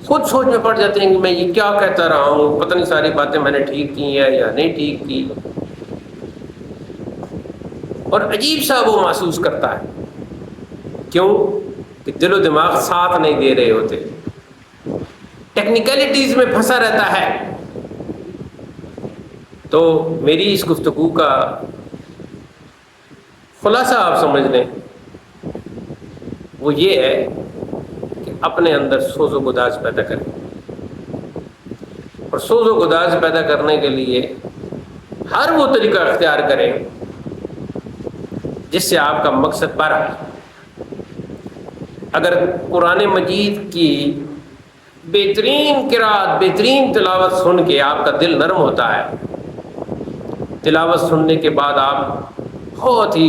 خود سوچ میں پڑ جاتے ہیں کہ میں یہ کیا کہتا رہا ہوں، پتہ نہیں ساری باتیں میں نے ٹھیک کی ہیں یا نہیں ٹھیک کی، اور عجیب سا وہ محسوس کرتا ہے۔ کیوں؟ کہ دل و دماغ ساتھ نہیں دے رہے ہوتے، ٹیکنیکلٹیز میں پھنسا رہتا ہے۔ تو میری اس گفتگو کا خلاصہ آپ سمجھ لیں، وہ یہ ہے کہ اپنے اندر سوز و گداز پیدا کریں، اور سوز و گداز پیدا کرنے کے لیے ہر وہ طریقہ اختیار کریں جس سے آپ کا مقصد پارا۔ اگر قرآن مجید کی بہترین قرأت، بہترین تلاوت سن کے آپ کا دل نرم ہوتا ہے، تلاوت سننے کے بعد آپ بہت ہی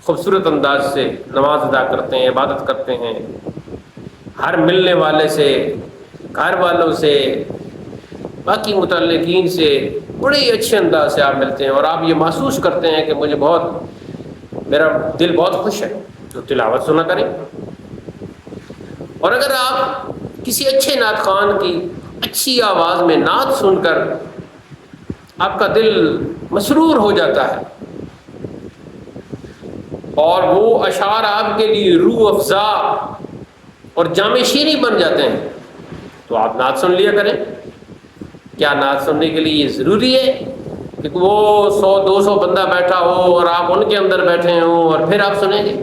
خوبصورت انداز سے نماز ادا کرتے ہیں، عبادت کرتے ہیں، ہر ملنے والے سے، گھر والوں سے، باقی متعلقین سے بڑے ہی اچھے انداز سے آپ ملتے ہیں، اور آپ یہ محسوس کرتے ہیں کہ مجھے میرا دل بہت خوش ہے، تو تلاوت سنا کریں۔ اور اگر آپ کسی اچھے نعت خوان کی اچھی آواز میں نعت سن کر آپ کا دل مسرور ہو جاتا ہے اور وہ اشعار آپ کے لیے روح افزا اور جامع شیریں بن جاتے ہیں، تو آپ نعت سن لیا کریں۔ کیا نعت سننے کے لیے یہ ضروری ہے کہ وہ 100-200 بندہ بیٹھا ہو اور آپ ان کے اندر بیٹھے ہوں اور پھر آپ سنیں گے؟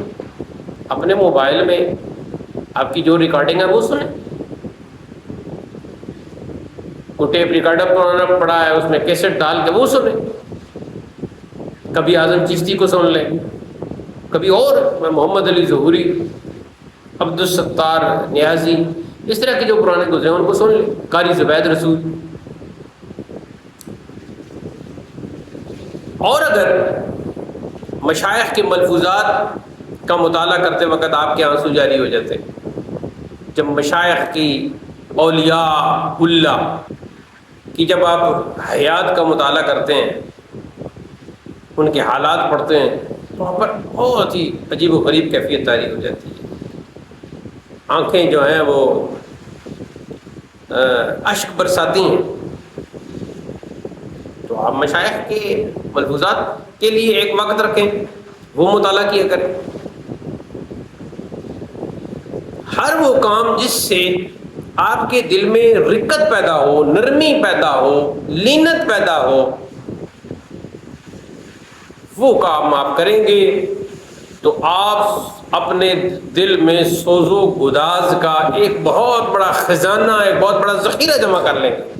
اپنے موبائل میں آپ کی جو ریکارڈنگ ہے وہ سنیں، کوئی ٹیپ ریکارڈر پرانا پڑا ہے اس میں کیسٹ ڈال کے وہ سنیں، کبھی اعظم چشتی کو سن لیں، کبھی اور محمد علی ظہوری، عبدالستار نیازی، اس طرح کے جو پرانے گزرے ہیں ان کو سن لیں، قاری زبید رسول۔ اور اگر مشائخ کے ملفوظات کا مطالعہ کرتے وقت آپ کے آنسو جاری ہو جاتے، جب مشائخ کی، اولیاء اللہ کی جب آپ حیات کا مطالعہ کرتے ہیں، ان کے حالات پڑھتے ہیں، تو وہاں پر بہت ہی عجیب و غریب کیفیت طاری ہو جاتی ہے، آنکھیں جو ہیں وہ اشک برساتی ہیں۔ تو آپ مشائخ کے ملفوظات کے لیے ایک وقت رکھیں، وہ مطالعہ کیا کریں۔ ہر وہ کام جس سے آپ کے دل میں رقت پیدا ہو، نرمی پیدا ہو، لینت پیدا ہو، وہ کام آپ کریں گے تو آپ اپنے دل میں سوز و گداز کا ایک بہت بڑا خزانہ، ایک بہت بڑا ذخیرہ جمع کر لیں گے۔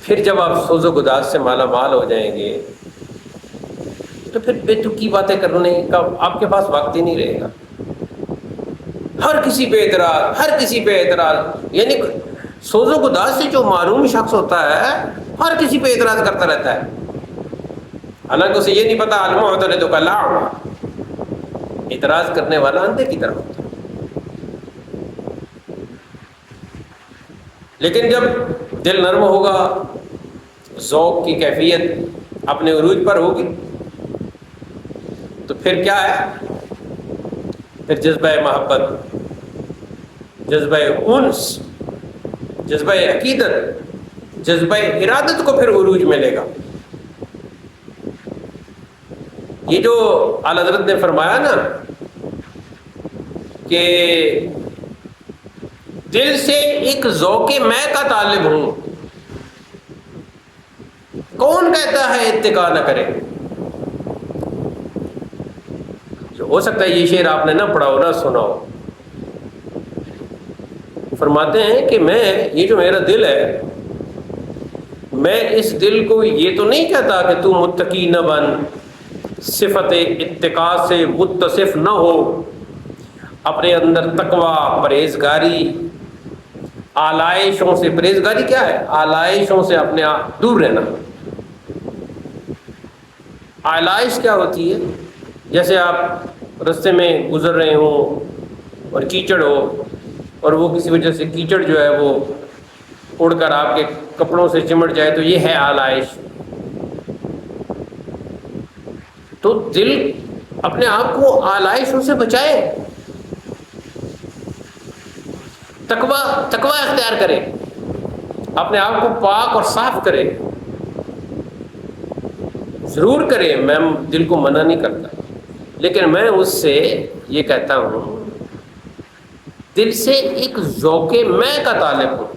پھر جب آپ سوز و گداز سے مالا مال ہو جائیں گے تو پھر بے تکی باتیں کرنے کا آپ کے پاس وقت ہی نہیں رہے گا۔ ہر کسی پہ اعتراض، ہر کسی پہ اعتراض، یعنی سوز و گداز سے جو معروم شخص ہوتا ہے ہر کسی پہ اعتراض کرتا رہتا ہے، حالانکہ اسے یہ نہیں پتا المعترض کالأعمى، اعتراض کرنے والا اندھے کی طرح ہوتا ہے۔ لیکن جب دل نرم ہوگا، ذوق کی کیفیت اپنے عروج پر ہوگی تو پھر کیا ہے؟ پھر جذبہ محبت، جذبہ انس، جذبہ عقیدت، جذبہ ارادت کو پھر عروج ملے گا۔ یہ جو اعلیٰ حضرت نے فرمایا نا کہ دل سے ایک ذوق میں کا طالب ہوں، کون کہتا ہے اتقا نہ کرے؟ ہو سکتا ہے یہ شعر آپ نے نہ پڑھا ہو، نہ سنا ہو۔ فرماتے ہیں کہ میں، یہ جو میرا دل ہے، میں اس دل کو یہ تو نہیں کہتا کہ تو متقی نہ بن، صفت اتقا سے متصف نہ ہو، اپنے اندر تقوی، پرہیزگاری، آلائشوں سے، پرہیزگاری کیا ہے؟ آلائشوں سے اپنے آپ دور رہنا۔ آلائش کیا ہوتی ہے؟ جیسے آپ رستے میں گزر رہے ہوں اور کیچڑ ہو، اور وہ کسی وجہ سے کیچڑ جو ہے وہ اڑ کر آپ کے کپڑوں سے چمٹ جائے تو یہ ہے آلائش۔ تو دل اپنے آپ کو آلائشوں سے بچائے، تقوی اختیار کرے، اپنے آپ کو پاک اور صاف کرے۔ ضرور کرے، میں دل کو منع نہیں کرتا، لیکن میں اس سے یہ کہتا ہوں دل سے ایک ذوق میں کا طالب ہوں۔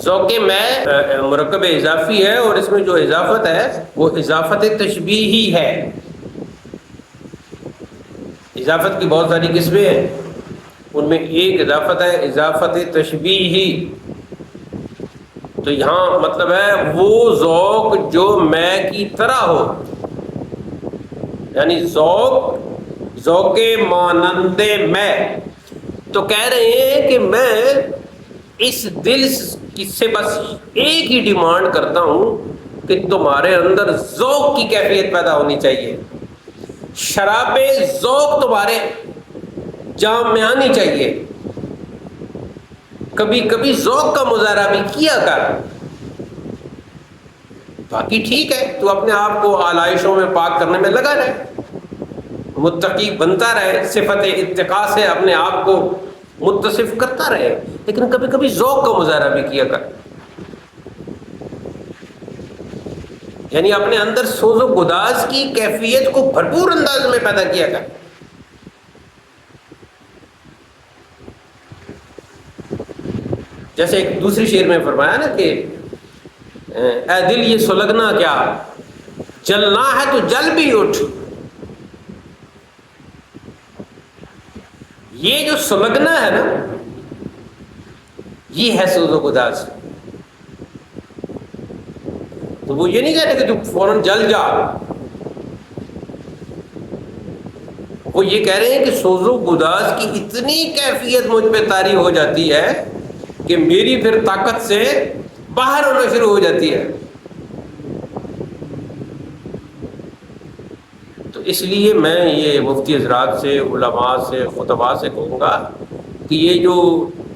ذوق میں مرکب اضافی ہے، اور اس میں جو اضافت ہے وہ اضافت تشبیہی ہے۔ اضافت کی بہت ساری قسمیں ہیں، ان میں ایک اضافت ہے اضافت تشبیہی۔ تو یہاں مطلب ہے وہ ذوق جو میں کی طرح ہو، یعنی ذوق مانند میں۔ تو کہہ رہے ہیں کہ میں اس دل سے بس ایک ہی ڈیمانڈ کرتا ہوں کہ تمہارے اندر ذوق کی کیفیت پیدا ہونی چاہیے، شراب ذوق تمہارے جام میں آنی چاہیے، کبھی کبھی ذوق کا مظاہرہ بھی کیا کر۔ باقی ٹھیک ہے، تو اپنے آپ کو آلائشوں میں پاک کرنے میں لگا رہے، متقی بنتا رہے، صفت اتقا سے اپنے آپ کو متصف کرتا رہے، لیکن کبھی کبھی ذوق کا مظاہرہ بھی کیا کر، یعنی اپنے اندر سوز و گداز کی کیفیت کو بھرپور انداز میں پیدا کیا کر۔ جیسے ایک دوسری شعر میں فرمایا نا کہ اے دل یہ سلگنا کیا، جلنا ہے تو جل بھی اٹھ۔ یہ جو سلگنا ہے نا، یہ ہے سوز و گداز۔ تو وہ یہ نہیں کہتے کہ تو فوراً جل جا، وہ یہ کہہ رہے ہیں کہ سوز و گداز کی اتنی کیفیت مجھ پہ طاری ہو جاتی ہے کہ میری پھر طاقت سے باہر ہونا شروع ہو جاتی ہے۔ تو اس لیے میں یہ مفتی حضرات سے، علماء سے، خطباء سے کہوں گا کہ یہ جو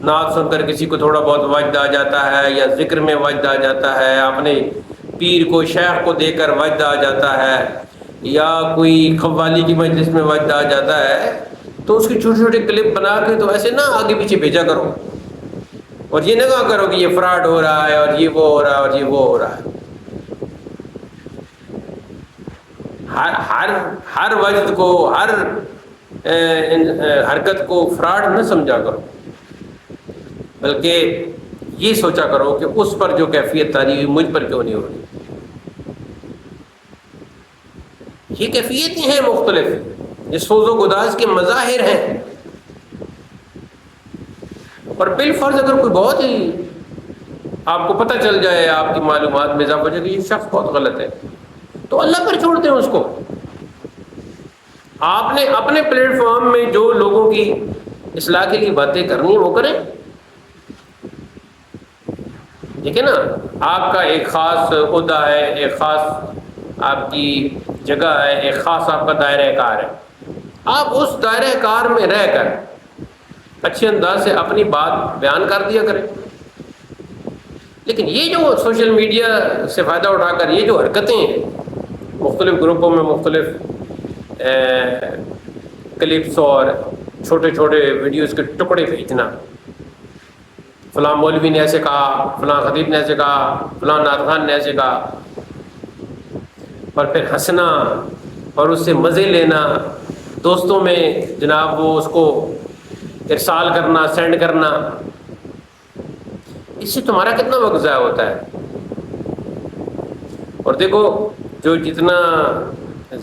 نعت سن کر کسی کو تھوڑا بہت وجد آ جاتا ہے، یا ذکر میں وجد آ جاتا ہے، اپنے پیر کو، شیخ کو دے کر وجد آ جاتا ہے، یا کوئی قوالی کی مجلس میں وجد آ جاتا ہے، تو اس کی چھوٹے چھوٹے کلپ بنا کے تو ایسے نہ آگے پیچھے بھیجا کرو، اور یہ نہ کہا کرو کہ یہ فراڈ ہو رہا ہے، اور یہ وہ ہو رہا ہے، اور یہ وہ ہو رہا ہے۔ ہر وجد کو، ہر حرکت کو فراڈ نہ سمجھا کرو، بلکہ یہ سوچا کرو کہ اس پر جو کیفیت تاری ہوئی مجھ پر کیوں نہیں ہو رہی۔ یہ کیفیتیں ہیں مختلف، یہ سوز و گداز کے مظاہر ہیں، اور بالفرض اگر کوئی بہت ہی آپ کو پتہ چل جائے، آپ کی معلومات میں اضافہ ہو جائے کہ یہ شخص بہت غلط ہے، تو اللہ پر چھوڑ دیں اس کو۔ آپ نے اپنے پلیٹ فارم میں جو لوگوں کی اصلاح کے لیے باتیں کرنی ہیں وہ کریں۔ دیکھیں نا، آپ کا ایک خاص عہدہ ہے، ایک خاص آپ کی جگہ ہے، ایک خاص آپ کا دائرہ کار ہے، آپ اس دائرہ کار میں رہ کر اچھے انداز سے اپنی بات بیان کر دیا کریں۔ لیکن یہ جو سوشل میڈیا سے فائدہ اٹھا کر یہ جو حرکتیں ہیں، مختلف گروپوں میں مختلف کلپس اور چھوٹے چھوٹے ویڈیوز کے ٹکڑے بھیجنا، فلاں مولوی نے ایسے کہا، فلاں خطیب نے ایسے کہا، فلاں نعت خان نے ایسے کہا، اور پھر ہنسنا اور اس سے مزے لینا، دوستوں میں جناب وہ اس کو ارسال کرنا، سینڈ کرنا، اس سے تمہارا کتنا وقت ضائع ہوتا ہے۔ اور دیکھو، جو جتنا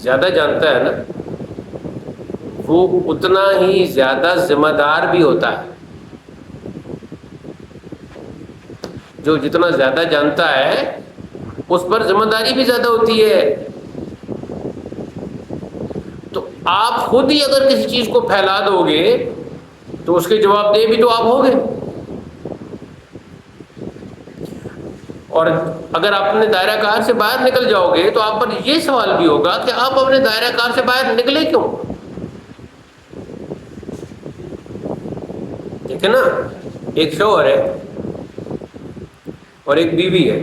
زیادہ جانتا ہے نا وہ اتنا ہی زیادہ ذمہ دار بھی ہوتا ہے۔ جو جتنا زیادہ جانتا ہے اس پر ذمہ داری بھی زیادہ ہوتی ہے۔ تو آپ خود ہی اگر کسی چیز کو پھیلا دو گے تو اس کے جواب دہ بھی تو آپ ہوگے، اور اگر آپ اپنے دائرہ کار سے باہر نکل جاؤ گے تو آپ پر یہ سوال بھی ہوگا کہ آپ اپنے دائرہ کار سے باہر نکلے کیوں۔ ٹھیک ہے نا، ایک شوہر ہے اور ایک بیوی ہے،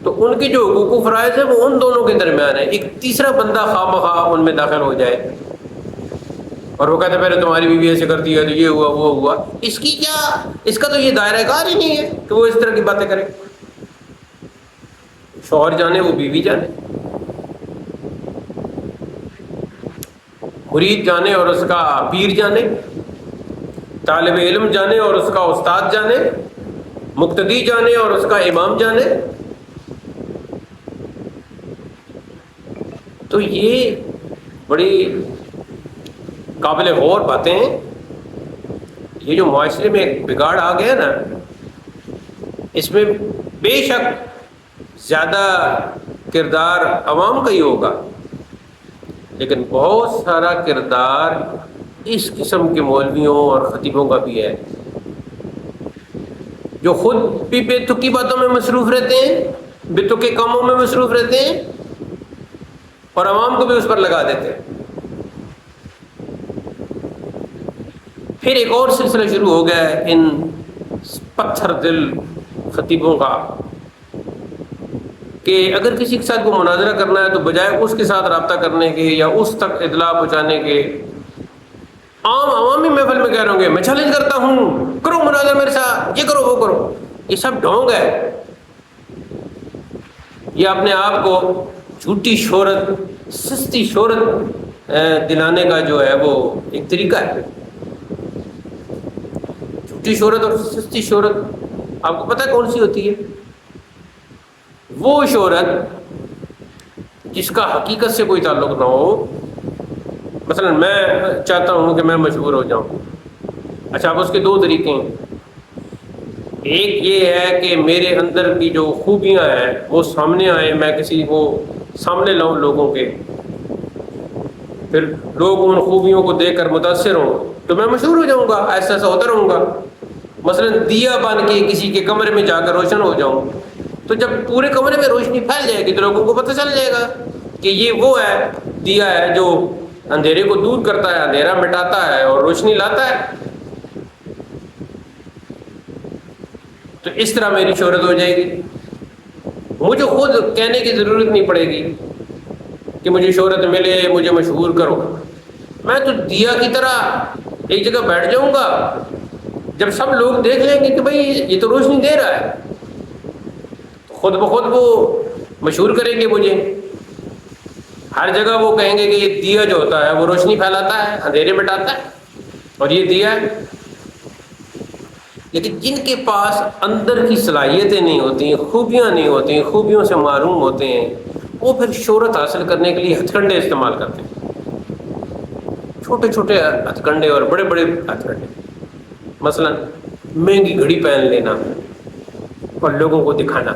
تو ان کے جو حقوق و فرائض ہیں وہ ان دونوں کے درمیان ہے۔ ایک تیسرا بندہ خواہ مخواہ ان میں داخل ہو جائے اور وہ کہتے پہلے تمہاری بیوی ایسے کرتی ہے تو یہ ہوا وہ ہوا، اس کی کیا، اس کا تو یہ دائرہ کار ہی نہیں ہے کہ وہ اس طرح کی باتیں کرے۔ شوہر جانے وہ بیوی جانے، مرید جانے اور اس کا پیر جانے، طالب علم جانے اور اس کا استاد جانے، مقتدی جانے اور اس کا امام جانے۔ تو یہ بڑی قابل غور باتیں ہیں۔ یہ جو معاشرے میں ایک بگاڑ آ گیا نا، اس میں بے شک زیادہ کردار عوام کا ہی ہوگا، لیکن بہت سارا کردار اس قسم کے مولویوں اور خطیبوں کا بھی ہے، جو خود بھی بے تکی باتوں میں مصروف رہتے ہیں، بے تکے کاموں میں مصروف رہتے ہیں، اور عوام کو بھی اس پر لگا دیتے ہیں۔ پھر ایک اور سلسلہ شروع ہو گیا ہے ان پتھر دل خطیبوں کا، کہ اگر کسی کے ساتھ کوئی مناظرہ کرنا ہے تو بجائے اس کے ساتھ رابطہ کرنے کے یا اس تک اطلاع پہنچانے کے، عام عوامی محفل میں کہہ رہے ہوں گے میں چیلنج کرتا ہوں، کرو مناظرہ میرے ساتھ، یہ کرو وہ کرو۔ یہ سب ڈھونگ ہے، یہ اپنے آپ کو جھوٹی شہرت، سستی شہرت دلانے کا جو ہے وہ ایک طریقہ ہے۔ جھوٹی شہرت اور سستی شہرت آپ کو پتہ کون سی ہوتی ہے؟ وہ شہرت جس کا حقیقت سے کوئی تعلق نہ ہو۔ مثلا میں چاہتا ہوں کہ میں مشہور ہو جاؤں، اچھا اب اس کے دو طریقے ہیں۔ ایک یہ ہے کہ میرے اندر کی جو خوبیاں ہیں وہ سامنے آئیں، میں کسی کو سامنے لاؤں لوگوں کے، پھر لوگ ان خوبیوں کو دیکھ کر متاثر ہوں تو میں مشہور ہو جاؤں گا، ایسا ایسا ہوتا رہوں گا۔ مثلا دیا بن کے کسی کے کمرے میں جا کر روشن ہو جاؤں، تو جب پورے کمرے میں روشنی پھیل جائے گی تو لوگوں کو پتہ چل جائے گا کہ یہ وہ ہے، دیا ہے جو اندھیرے کو دور کرتا ہے، اندھیرا مٹاتا ہے اور روشنی لاتا ہے۔ تو اس طرح میری شہرت ہو جائے گی، مجھے خود کہنے کی ضرورت نہیں پڑے گی کہ مجھے شہرت ملے، مجھے مشہور کرو۔ میں تو دیا کی طرح ایک جگہ بیٹھ جاؤں گا، جب سب لوگ دیکھ لیں گے کہ بھائی یہ تو روشنی دے رہا ہے، خود بخود وہ مشہور کریں گے مجھے۔ ہر جگہ وہ کہیں گے کہ یہ دیا جو ہوتا ہے وہ روشنی پھیلاتا ہے، اندھیرے مٹاتا ہے، اور یہ دیا ہے. لیکن جن کے پاس اندر کی صلاحیتیں نہیں ہوتی، خوبیاں نہیں ہوتی، خوبیوں سے معروم ہوتے ہیں، وہ پھر شہرت حاصل کرنے کے لیے ہتھ کنڈے استعمال کرتے ہیں. چھوٹے چھوٹے ہتھ کنڈے اور بڑے بڑے ہتھ کنڈے. مثلا مہنگی گھڑی پہن لینا اور لوگوں کو دکھانا،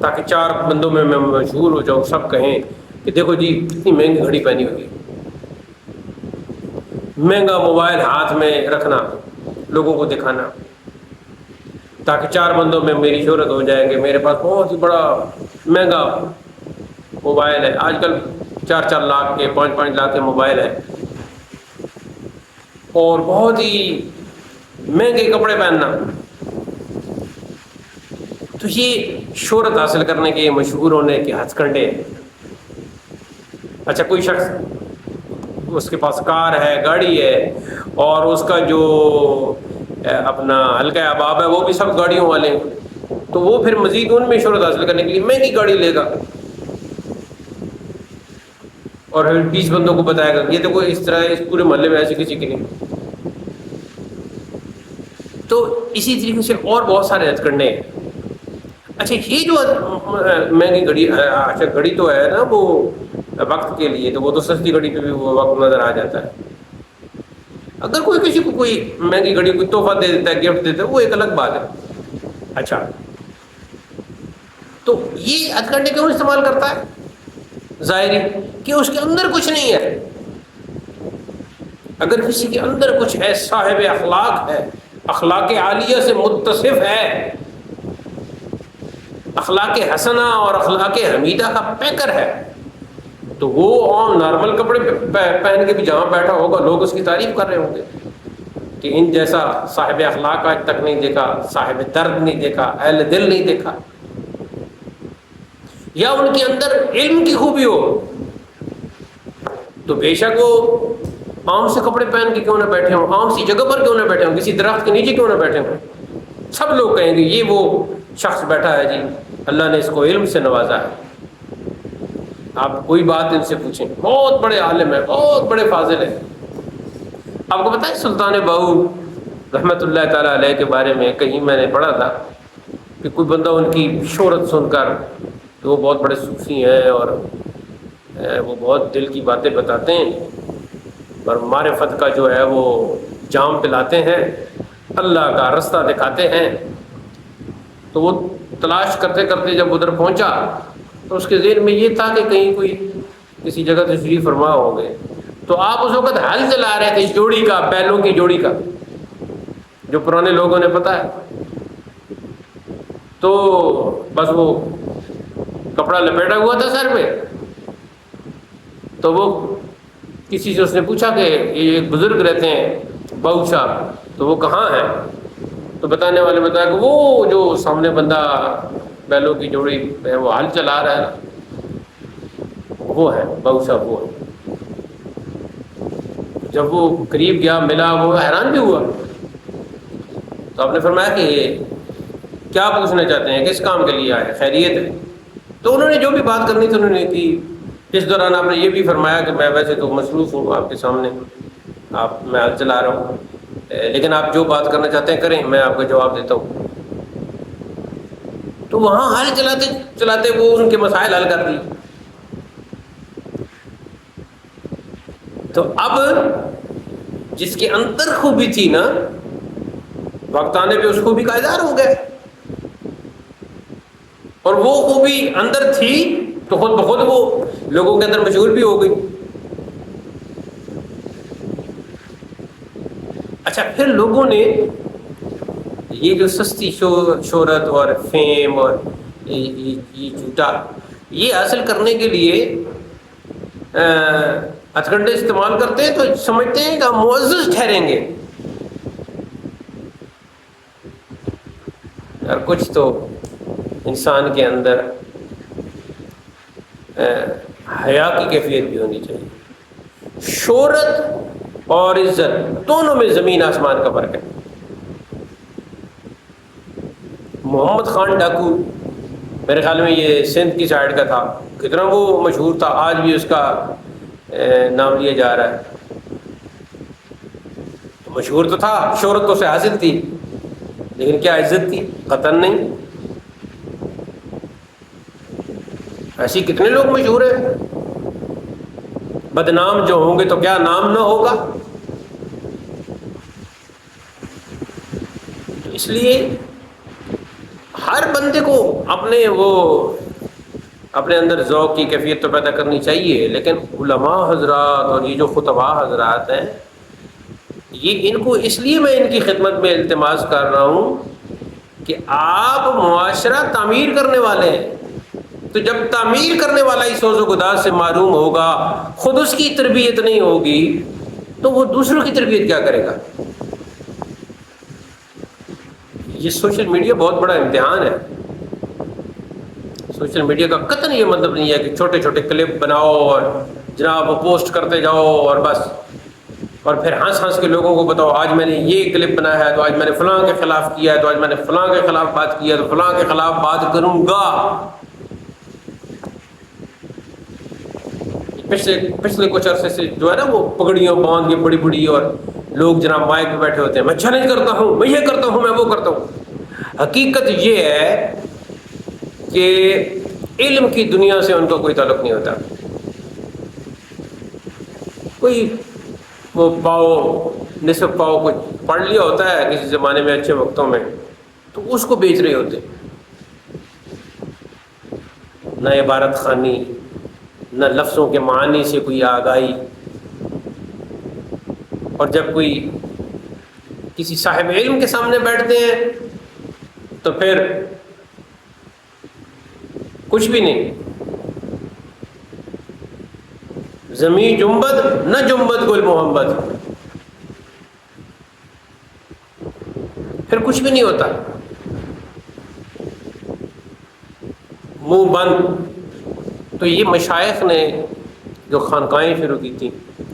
تاکہ 4 بندوں میں مشہور ہو جاؤ، سب کہیں کہ دیکھو جی کتنی مہنگی گھڑی پہنی ہوئی ہے. مہنگا موبائل ہاتھ میں رکھنا، لوگوں کو دکھانا، تاکہ 4 بندوں میں میری شہرت ہو جائے کہ میرے پاس بہت ہی بڑا مہنگا موبائل ہے. آج کل 4 لاکھ کے 5 لاکھ کے موبائل ہے، اور بہت ہی مہنگے کپڑے پہننا. تو یہ شہرت حاصل کرنے کے، مشہور ہونے کے ہتھ کنڈے. اچھا کوئی شخص اس کے پاس کار ہے، گاڑی ہے، اور اس کا جو اپنا حلقہ احباب ہے وہ بھی سب گاڑیوں والے ہیں، تو وہ پھر مزید ان میں شہرت حاصل کرنے کے لیے مہنگی گاڑی لے گا، اور 20 بندوں کو بتائے گا یہ دیکھو اس طرح اس پورے محلے میں ایسے کسی کی نہیں. تو اسی طریقے سے اور بہت سارے ہتھ کنڈے ہیں. اچھا یہ جو مہنگی گھڑی، اچھا گھڑی تو ہے نا وہ وقت کے لیے، تو وہ تو سستی گھڑی پہ بھی وہ وقت نظر آ جاتا ہے. اگر کوئی کسی کو کوئی مہنگی گھڑی کوئی تحفہ دے دیتا ہے، گفٹ دیتا ہے، وہ ایک الگ بات ہے. اچھا تو یہ ہتھ کنڈے کیوں استعمال کرتا ہے؟ ظاہری کہ اس کے اندر کچھ نہیں ہے. اگر کسی کے اندر کچھ ہے، صاحب اخلاق ہے، اخلاق عالیہ سے متصف ہے، اخلاق حسنہ اور اخلاق حمیدہ کا پیکر ہے، تو وہ عام نارمل کپڑے پہن کے بھی جہاں بیٹھا ہوگا لوگ اس کی تعریف کر رہے ہوں گے کہ ان جیسا صاحب اخلاق آج تک نہیں دیکھا، صاحب درد نہیں دیکھا، اہل دل نہیں دیکھا. یا ان کے اندر علم کی خوبی ہو تو بے شک وہ عام سے کپڑے پہن کے کیوں نہ بیٹھے ہوں، عام سی جگہ پر کیوں نہ بیٹھے ہوں، کسی درخت کے نیچے کیوں نہ بیٹھے ہوں، سب لوگ کہیں گے یہ وہ شخص بیٹھا ہے جی، اللہ نے اس کو علم سے نوازا ہے. آپ کوئی بات ان سے پوچھیں، بہت بڑے عالم ہیں، بہت بڑے فاضل ہیں. آپ کو پتہ ہے سلطان باہو رحمۃ اللہ تعالیٰ علیہ کے بارے میں کہیں میں نے پڑھا تھا کہ کوئی بندہ ان کی شہرت سن کر کہ وہ بہت بڑے صوفی ہیں اور وہ بہت دل کی باتیں بتاتے ہیں اور معرفت کا جو ہے وہ جام پلاتے ہیں، اللہ کا رستہ دکھاتے ہیں. تو وہ تلاش کرتے کرتے جب ادھر پہنچا تو اس کے ذہن میں یہ تھا کہ کہیں کوئی کسی جگہ تشریف فرما ہو گئے. تو آپ اس وقت حل چلا رہے تھے اس جوڑی کا، بیلوں کی جوڑی کا، جو پرانے لوگوں نے پتا ہے. تو بس وہ کپڑا لپیٹا ہوا تھا سر پہ، تو وہ کسی سے اس نے پوچھا کہ یہ ایک بزرگ رہتے ہیں باہو صاحب، تو وہ کہاں ہیں؟ تو بتانے والے بتایا کہ وہ جو سامنے بندہ بیلوں کی جوڑی ہے وہ حل چلا رہا ہے وہ ہے باہو صاحب، وہ ہے. جب وہ قریب گیا ملا، وہ حیران بھی ہوا. تو آپ نے فرمایا کہ کیا پوچھنا چاہتے ہیں، کس کام کے لیے آئے، خیریت ہے؟ تو انہوں نے جو بھی بات کرنی تھی انہوں نے کی. اس دوران آپ نے یہ بھی فرمایا کہ میں ویسے تو مصروف ہوں آپ کے سامنے، میں حل چلا رہا ہوں، لیکن آپ جو بات کرنا چاہتے ہیں کریں، میں آپ کو جواب دیتا ہوں. تو وہاں حل چلاتے چلاتے وہ ان کے مسائل حل کر دی. تو اب جس کے اندر خوبی تھی نا، وقت آنے پہ اس خوبی کا اظہار ہو گیا، اور وہ خوبی اندر تھی تو خود بخود وہ لوگوں کے اندر مشہور بھی ہو گئی. اچھا پھر لوگوں نے یہ جو سستی شہرت اور فیم اور یہ جھوٹا یہ حاصل کرنے کے لیے ہتھ کنڈے استعمال کرتے ہیں، تو سمجھتے ہیں کہ ہم معزز ٹھہریں گے. اور کچھ تو انسان کے اندر حیا کی کیفیت بھی ہونی چاہیے. شہرت اور عزت دونوں میں زمین آسمان کا فرق ہے. محمد خان ڈاکو، میرے خیال میں یہ سندھ کی سائڈ کا تھا، کتنا وہ مشہور تھا، آج بھی اس کا نام لیا جا رہا ہے. مشہور تو تھا، شہرت تو اسے حاصل تھی، لیکن کیا عزت تھی؟ قطعاً نہیں. ایسی کتنے لوگ مشہور ہیں، بدنام جو ہوں گے تو کیا نام نہ ہوگا. تو اس لیے ہر بندے کو اپنے اندر ذوق کی کیفیت تو پیدا کرنی چاہیے، لیکن علماء حضرات اور یہ جو خطباء حضرات ہیں، یہ ان کو اس لیے میں ان کی خدمت میں التماس کر رہا ہوں کہ آپ معاشرہ تعمیر کرنے والے ہیں. تو جب تعمیر کرنے والا اس سوز و گداز سے معروم ہوگا، خود اس کی تربیت نہیں ہوگی، تو وہ دوسروں کی تربیت کیا کرے گا؟ یہ سوشل میڈیا بہت بڑا امتحان ہے. سوشل میڈیا کا قطعاً یہ مطلب نہیں ہے کہ چھوٹے چھوٹے کلپ بناؤ اور جناب وہ پوسٹ کرتے جاؤ اور بس، اور پھر ہنس ہنس کے لوگوں کو بتاؤ آج میں نے یہ کلپ بنایا ہے تو آج میں نے فلاں کے خلاف کیا ہے، تو آج میں نے فلاں کے خلاف بات کی ہے، تو فلاں کے خلاف بات کروں گا. پچھلے کچھ عرصے سے جو ہے نا وہ پگڑیاں باندھ کے بڑی بڑی اور لوگ جناب مائک پہ بیٹھے ہوتے ہیں، میں چیلنج کرتا ہوں، میں یہ کرتا ہوں، میں وہ کرتا ہوں. حقیقت یہ ہے کہ علم کی دنیا سے ان کا کوئی تعلق نہیں ہوتا. کوئی وہ نصف پاؤ کچھ پڑھ لیا ہوتا ہے کسی زمانے میں اچھے وقتوں میں، تو اس کو بیچ رہے ہوتے، نہ عبارت خوانی، نہ لفظوں کے معنی سے کوئی آگاہی. اور جب کوئی کسی صاحب علم کے سامنے بیٹھتے ہیں تو پھر کچھ بھی نہیں. زمین جنبد نہ جنبد گل محمد، پھر کچھ بھی نہیں ہوتا، منہ بند. تو یہ مشائخ نے جو خانقاہیں شروع کی تھیں،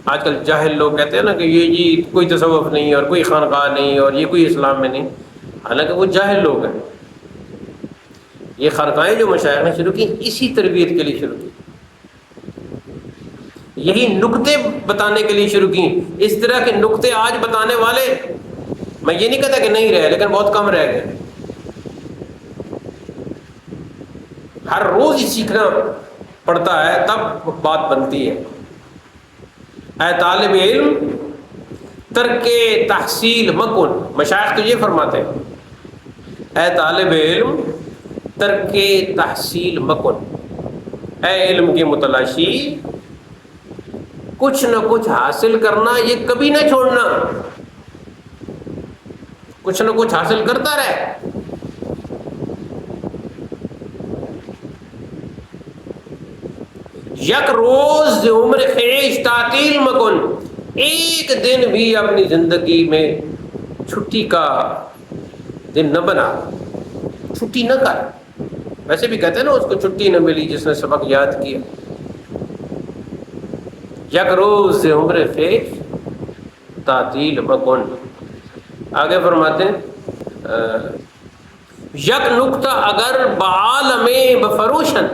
آج کل جاہل لوگ کہتے ہیں نا کہ یہ جی کوئی تصوف نہیں اور کوئی خانقاہ نہیں اور یہ کوئی اسلام میں نہیں، حالانکہ وہ جاہل لوگ ہیں. یہ خانقاہیں جو مشائخ نے شروع کی اسی تربیت کے لیے شروع کی، یہی نکتے بتانے کے لیے شروع کی. اس طرح کے نکتے آج بتانے والے، میں یہ نہیں کہتا کہ نہیں رہے، لیکن بہت کم رہ گئے. ہر روز ہی سیکھنا پڑتا ہے، تب بات بنتی ہے. اے طالب علم ترک تحصیل مکن، مشائخ تو یہ فرماتے ہیں، اے طالب علم ترک تحصیل مکن، اے علم کے متلاشی کچھ نہ کچھ حاصل کرنا یہ کبھی نہ چھوڑنا، کچھ نہ کچھ حاصل کرتا رہے. یک روز عمر خیش تعطیل مکن، ایک دن بھی اپنی زندگی میں چھٹی کا دن نہ بنا، چھٹی نہ کر. ویسے بھی کہتے ہیں نا اس کو چھٹی نہ ملی جس نے سبق یاد کیا. یک روز عمر خیش تعطیل مکن. آگے فرماتے ہیں یک نکتہ اگر بعالم بفروشن،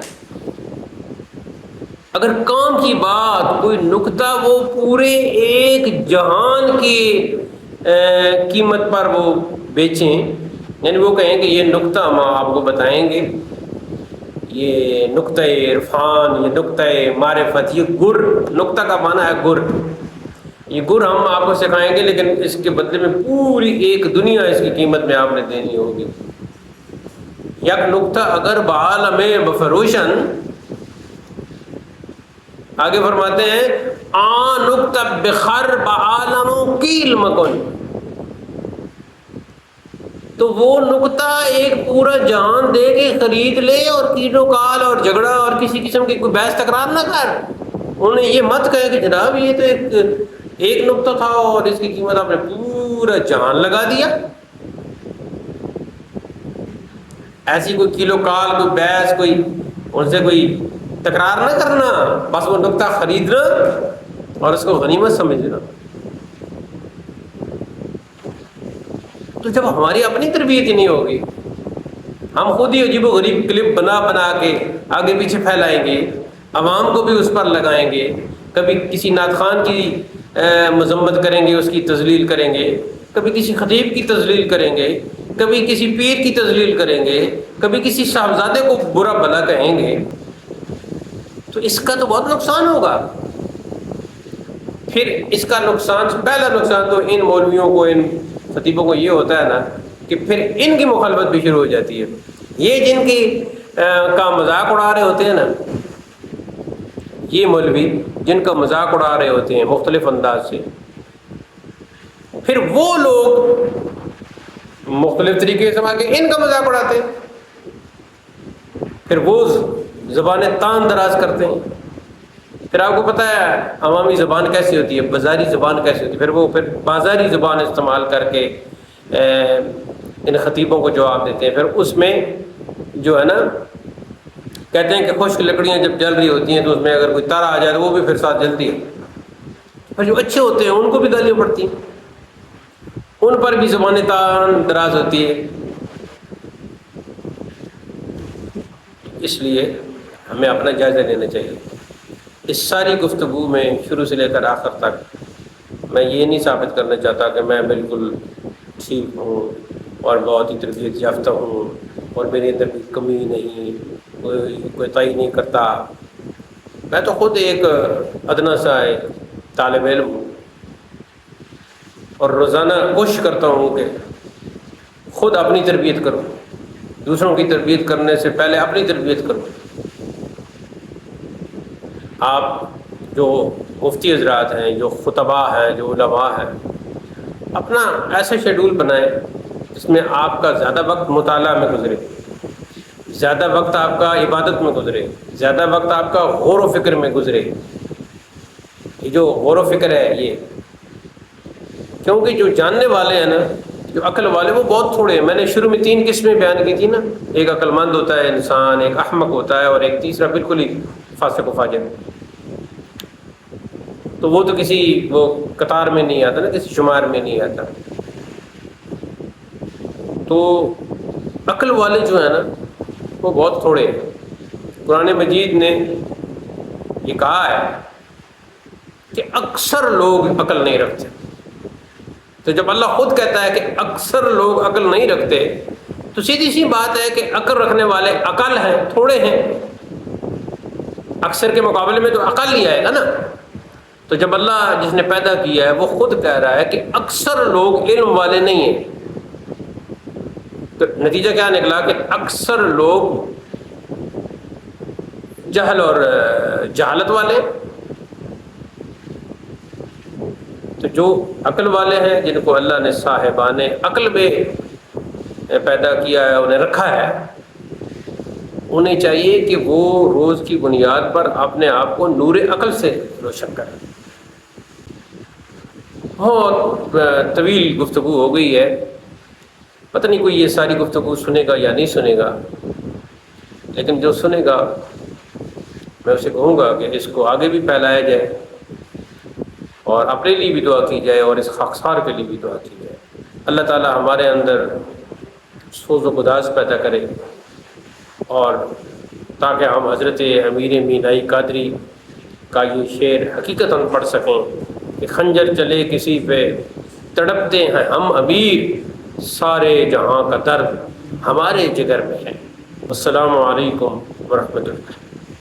اگر کام کی بات کوئی نکتہ وہ پورے ایک جہان کی قیمت پر وہ بیچیں، یعنی وہ کہیں کہ یہ نکتہ ہم آپ کو بتائیں گے، یہ نکتہ عرفان، یہ نکتہ معرفت، یہ گر، نکتہ کا معنی ہے گر، یہ گر ہم آپ کو سکھائیں گے، لیکن اس کے بدلے میں پوری ایک دنیا اس کی قیمت میں آپ نے دینی ہوگی. یک نکتہ اگر بعالم بفروشن، آگے فرماتے ہیں آ نکتہ بخر بعالم قیل مکن، تو وہ نکتہ ایک پورا جہان دے کے خرید لے اور کیل و کال اور جھگڑا اور کسی قسم کی کوئی بحث تکرار نہ کر. انہیں یہ مت کہے کہ جناب یہ تو ایک نکتہ تھا اور اس کی قیمت آپ نے پورا جہان لگا دیا. ایسی کوئی کیل و کال، کوئی بحث، کوئی ان سے کوئی تکرار نہ کرنا، بس وہ نکتہ خریدنا اور اس کو غنیمت سمجھنا. تو جب ہماری اپنی تربیت ہی نہیں ہوگی، ہم خود ہی عجیب و غریب کلپ بنا بنا کے آگے پیچھے پھیلائیں گے، عوام کو بھی اس پر لگائیں گے، کبھی کسی نعت خوان کی مذمت کریں گے، اس کی تذلیل کریں گے، کبھی کسی خطیب کی تذلیل کریں گے، کبھی کسی پیر کی تذلیل کریں گے، کبھی کسی صاحبزادے کو برا بھلا کہیں گے، تو اس کا تو بہت نقصان ہوگا۔ پھر اس کا نقصان، پہلا نقصان تو ان مولویوں کو، ان خطیبوں کو یہ ہوتا ہے نا کہ پھر ان کی مخالفت بھی شروع ہو جاتی ہے۔ یہ جن کی کا مذاق اڑا رہے ہوتے ہیں نا، یہ مولوی جن کا مذاق اڑا رہے ہوتے ہیں مختلف انداز سے، پھر وہ لوگ مختلف طریقے سے آگے ان کا مذاق اڑاتے ہیں، پھر وہ زبانیں تان دراز کرتے ہیں۔ پھر آپ کو پتہ ہے عوامی زبان کیسی ہوتی ہے، بازاری زبان کیسی ہوتی ہے، پھر وہ بازاری زبان استعمال کر کے ان خطیبوں کو جواب دیتے ہیں۔ پھر اس میں جو ہے نا کہتے ہیں کہ خشک لکڑیاں جب جل رہی ہوتی ہیں تو اس میں اگر کوئی تارا آ جائے تو وہ بھی پھر ساتھ جلتی ہے۔ پھر جو اچھے ہوتے ہیں ان کو بھی گالیاں پڑتی ہیں، ان پر بھی زبانیں تان دراز ہوتی ہے۔ اس لیے ہمیں اپنا جائزہ لینا چاہیے۔ اس ساری گفتگو میں شروع سے لے کر آخر تک میں یہ نہیں ثابت کرنا چاہتا کہ میں بالکل ٹھیک ہوں اور بہت ہی تربیت یافتہ ہوں اور میرے اندر کوئی کمی نہیں، کوئی کوتاہی نہیں کرتا۔ میں تو خود ایک ادنا سا ایک طالب علم ہوں اور روزانہ کوشش کرتا ہوں کہ خود اپنی تربیت کروں، دوسروں کی تربیت کرنے سے پہلے اپنی تربیت کروں۔ آپ جو مفتی حضرات ہیں، جو خطباء ہیں، جو علماء ہیں، اپنا ایسا شیڈول بنائیں جس میں آپ کا زیادہ وقت مطالعہ میں گزرے، زیادہ وقت آپ کا عبادت میں گزرے، زیادہ وقت آپ کا غور و فکر میں گزرے۔ یہ جو غور و فکر ہے یہ، کیونکہ جو جاننے والے ہیں نا، جو عقل والے، وہ بہت تھوڑے ہیں۔ میں نے شروع میں 3 قسمیں بیان کی تھی نا، ایک عقل مند ہوتا ہے انسان، ایک احمق ہوتا ہے، اور ایک تیسرا بالکل ہی فاسق و فاجر۔ تو وہ تو کسی وہ قطار میں نہیں آتا نا، کسی شمار میں نہیں آتا۔ تو عقل والے جو ہیں نا وہ بہت تھوڑے ہیں۔ قرآن مجید نے یہ کہا ہے کہ اکثر لوگ عقل نہیں رکھتے۔ تو جب اللہ خود کہتا ہے کہ اکثر لوگ عقل نہیں رکھتے، تو سیدھی سی بات ہے کہ عقل رکھنے والے اقل ہیں، تھوڑے ہیں۔ اکثر کے مقابلے میں تو اقل ہی آئے گا نا۔ تو جب اللہ جس نے پیدا کیا ہے وہ خود کہہ رہا ہے کہ اکثر لوگ علم والے نہیں ہیں، تو نتیجہ کیا نکلا کہ اکثر لوگ جہل اور جہالت والے۔ تو جو عقل والے ہیں، جن کو اللہ نے صاحبان عقل میں پیدا کیا ہے، انہیں رکھا ہے، انہیں چاہیے کہ وہ روز کی بنیاد پر اپنے آپ کو نور عقل سے روشن کریں۔ بہت طویل گفتگو ہو گئی ہے، پتہ نہیں کوئی یہ ساری گفتگو سنے گا یا نہیں سنے گا، لیکن جو سنے گا میں اسے کہوں گا کہ اس کو آگے بھی پھیلایا جائے، اور اپنے لیے بھی دعا کی جائے، اور اس خاکسار کے لیے بھی دعا کی جائے۔ اللہ تعالی ہمارے اندر سوز و گداز پیدا کرے، اور تاکہ ہم حضرت امیر مینائی قادری کا یہ شعر حقیقتاً پڑھ سکیں کہ خنجر چلے کسی پہ تڑپتے ہیں ہم امیر، سارے جہاں کا درد ہمارے جگر میں ہے۔ السلام علیکم ورحمۃ اللہ۔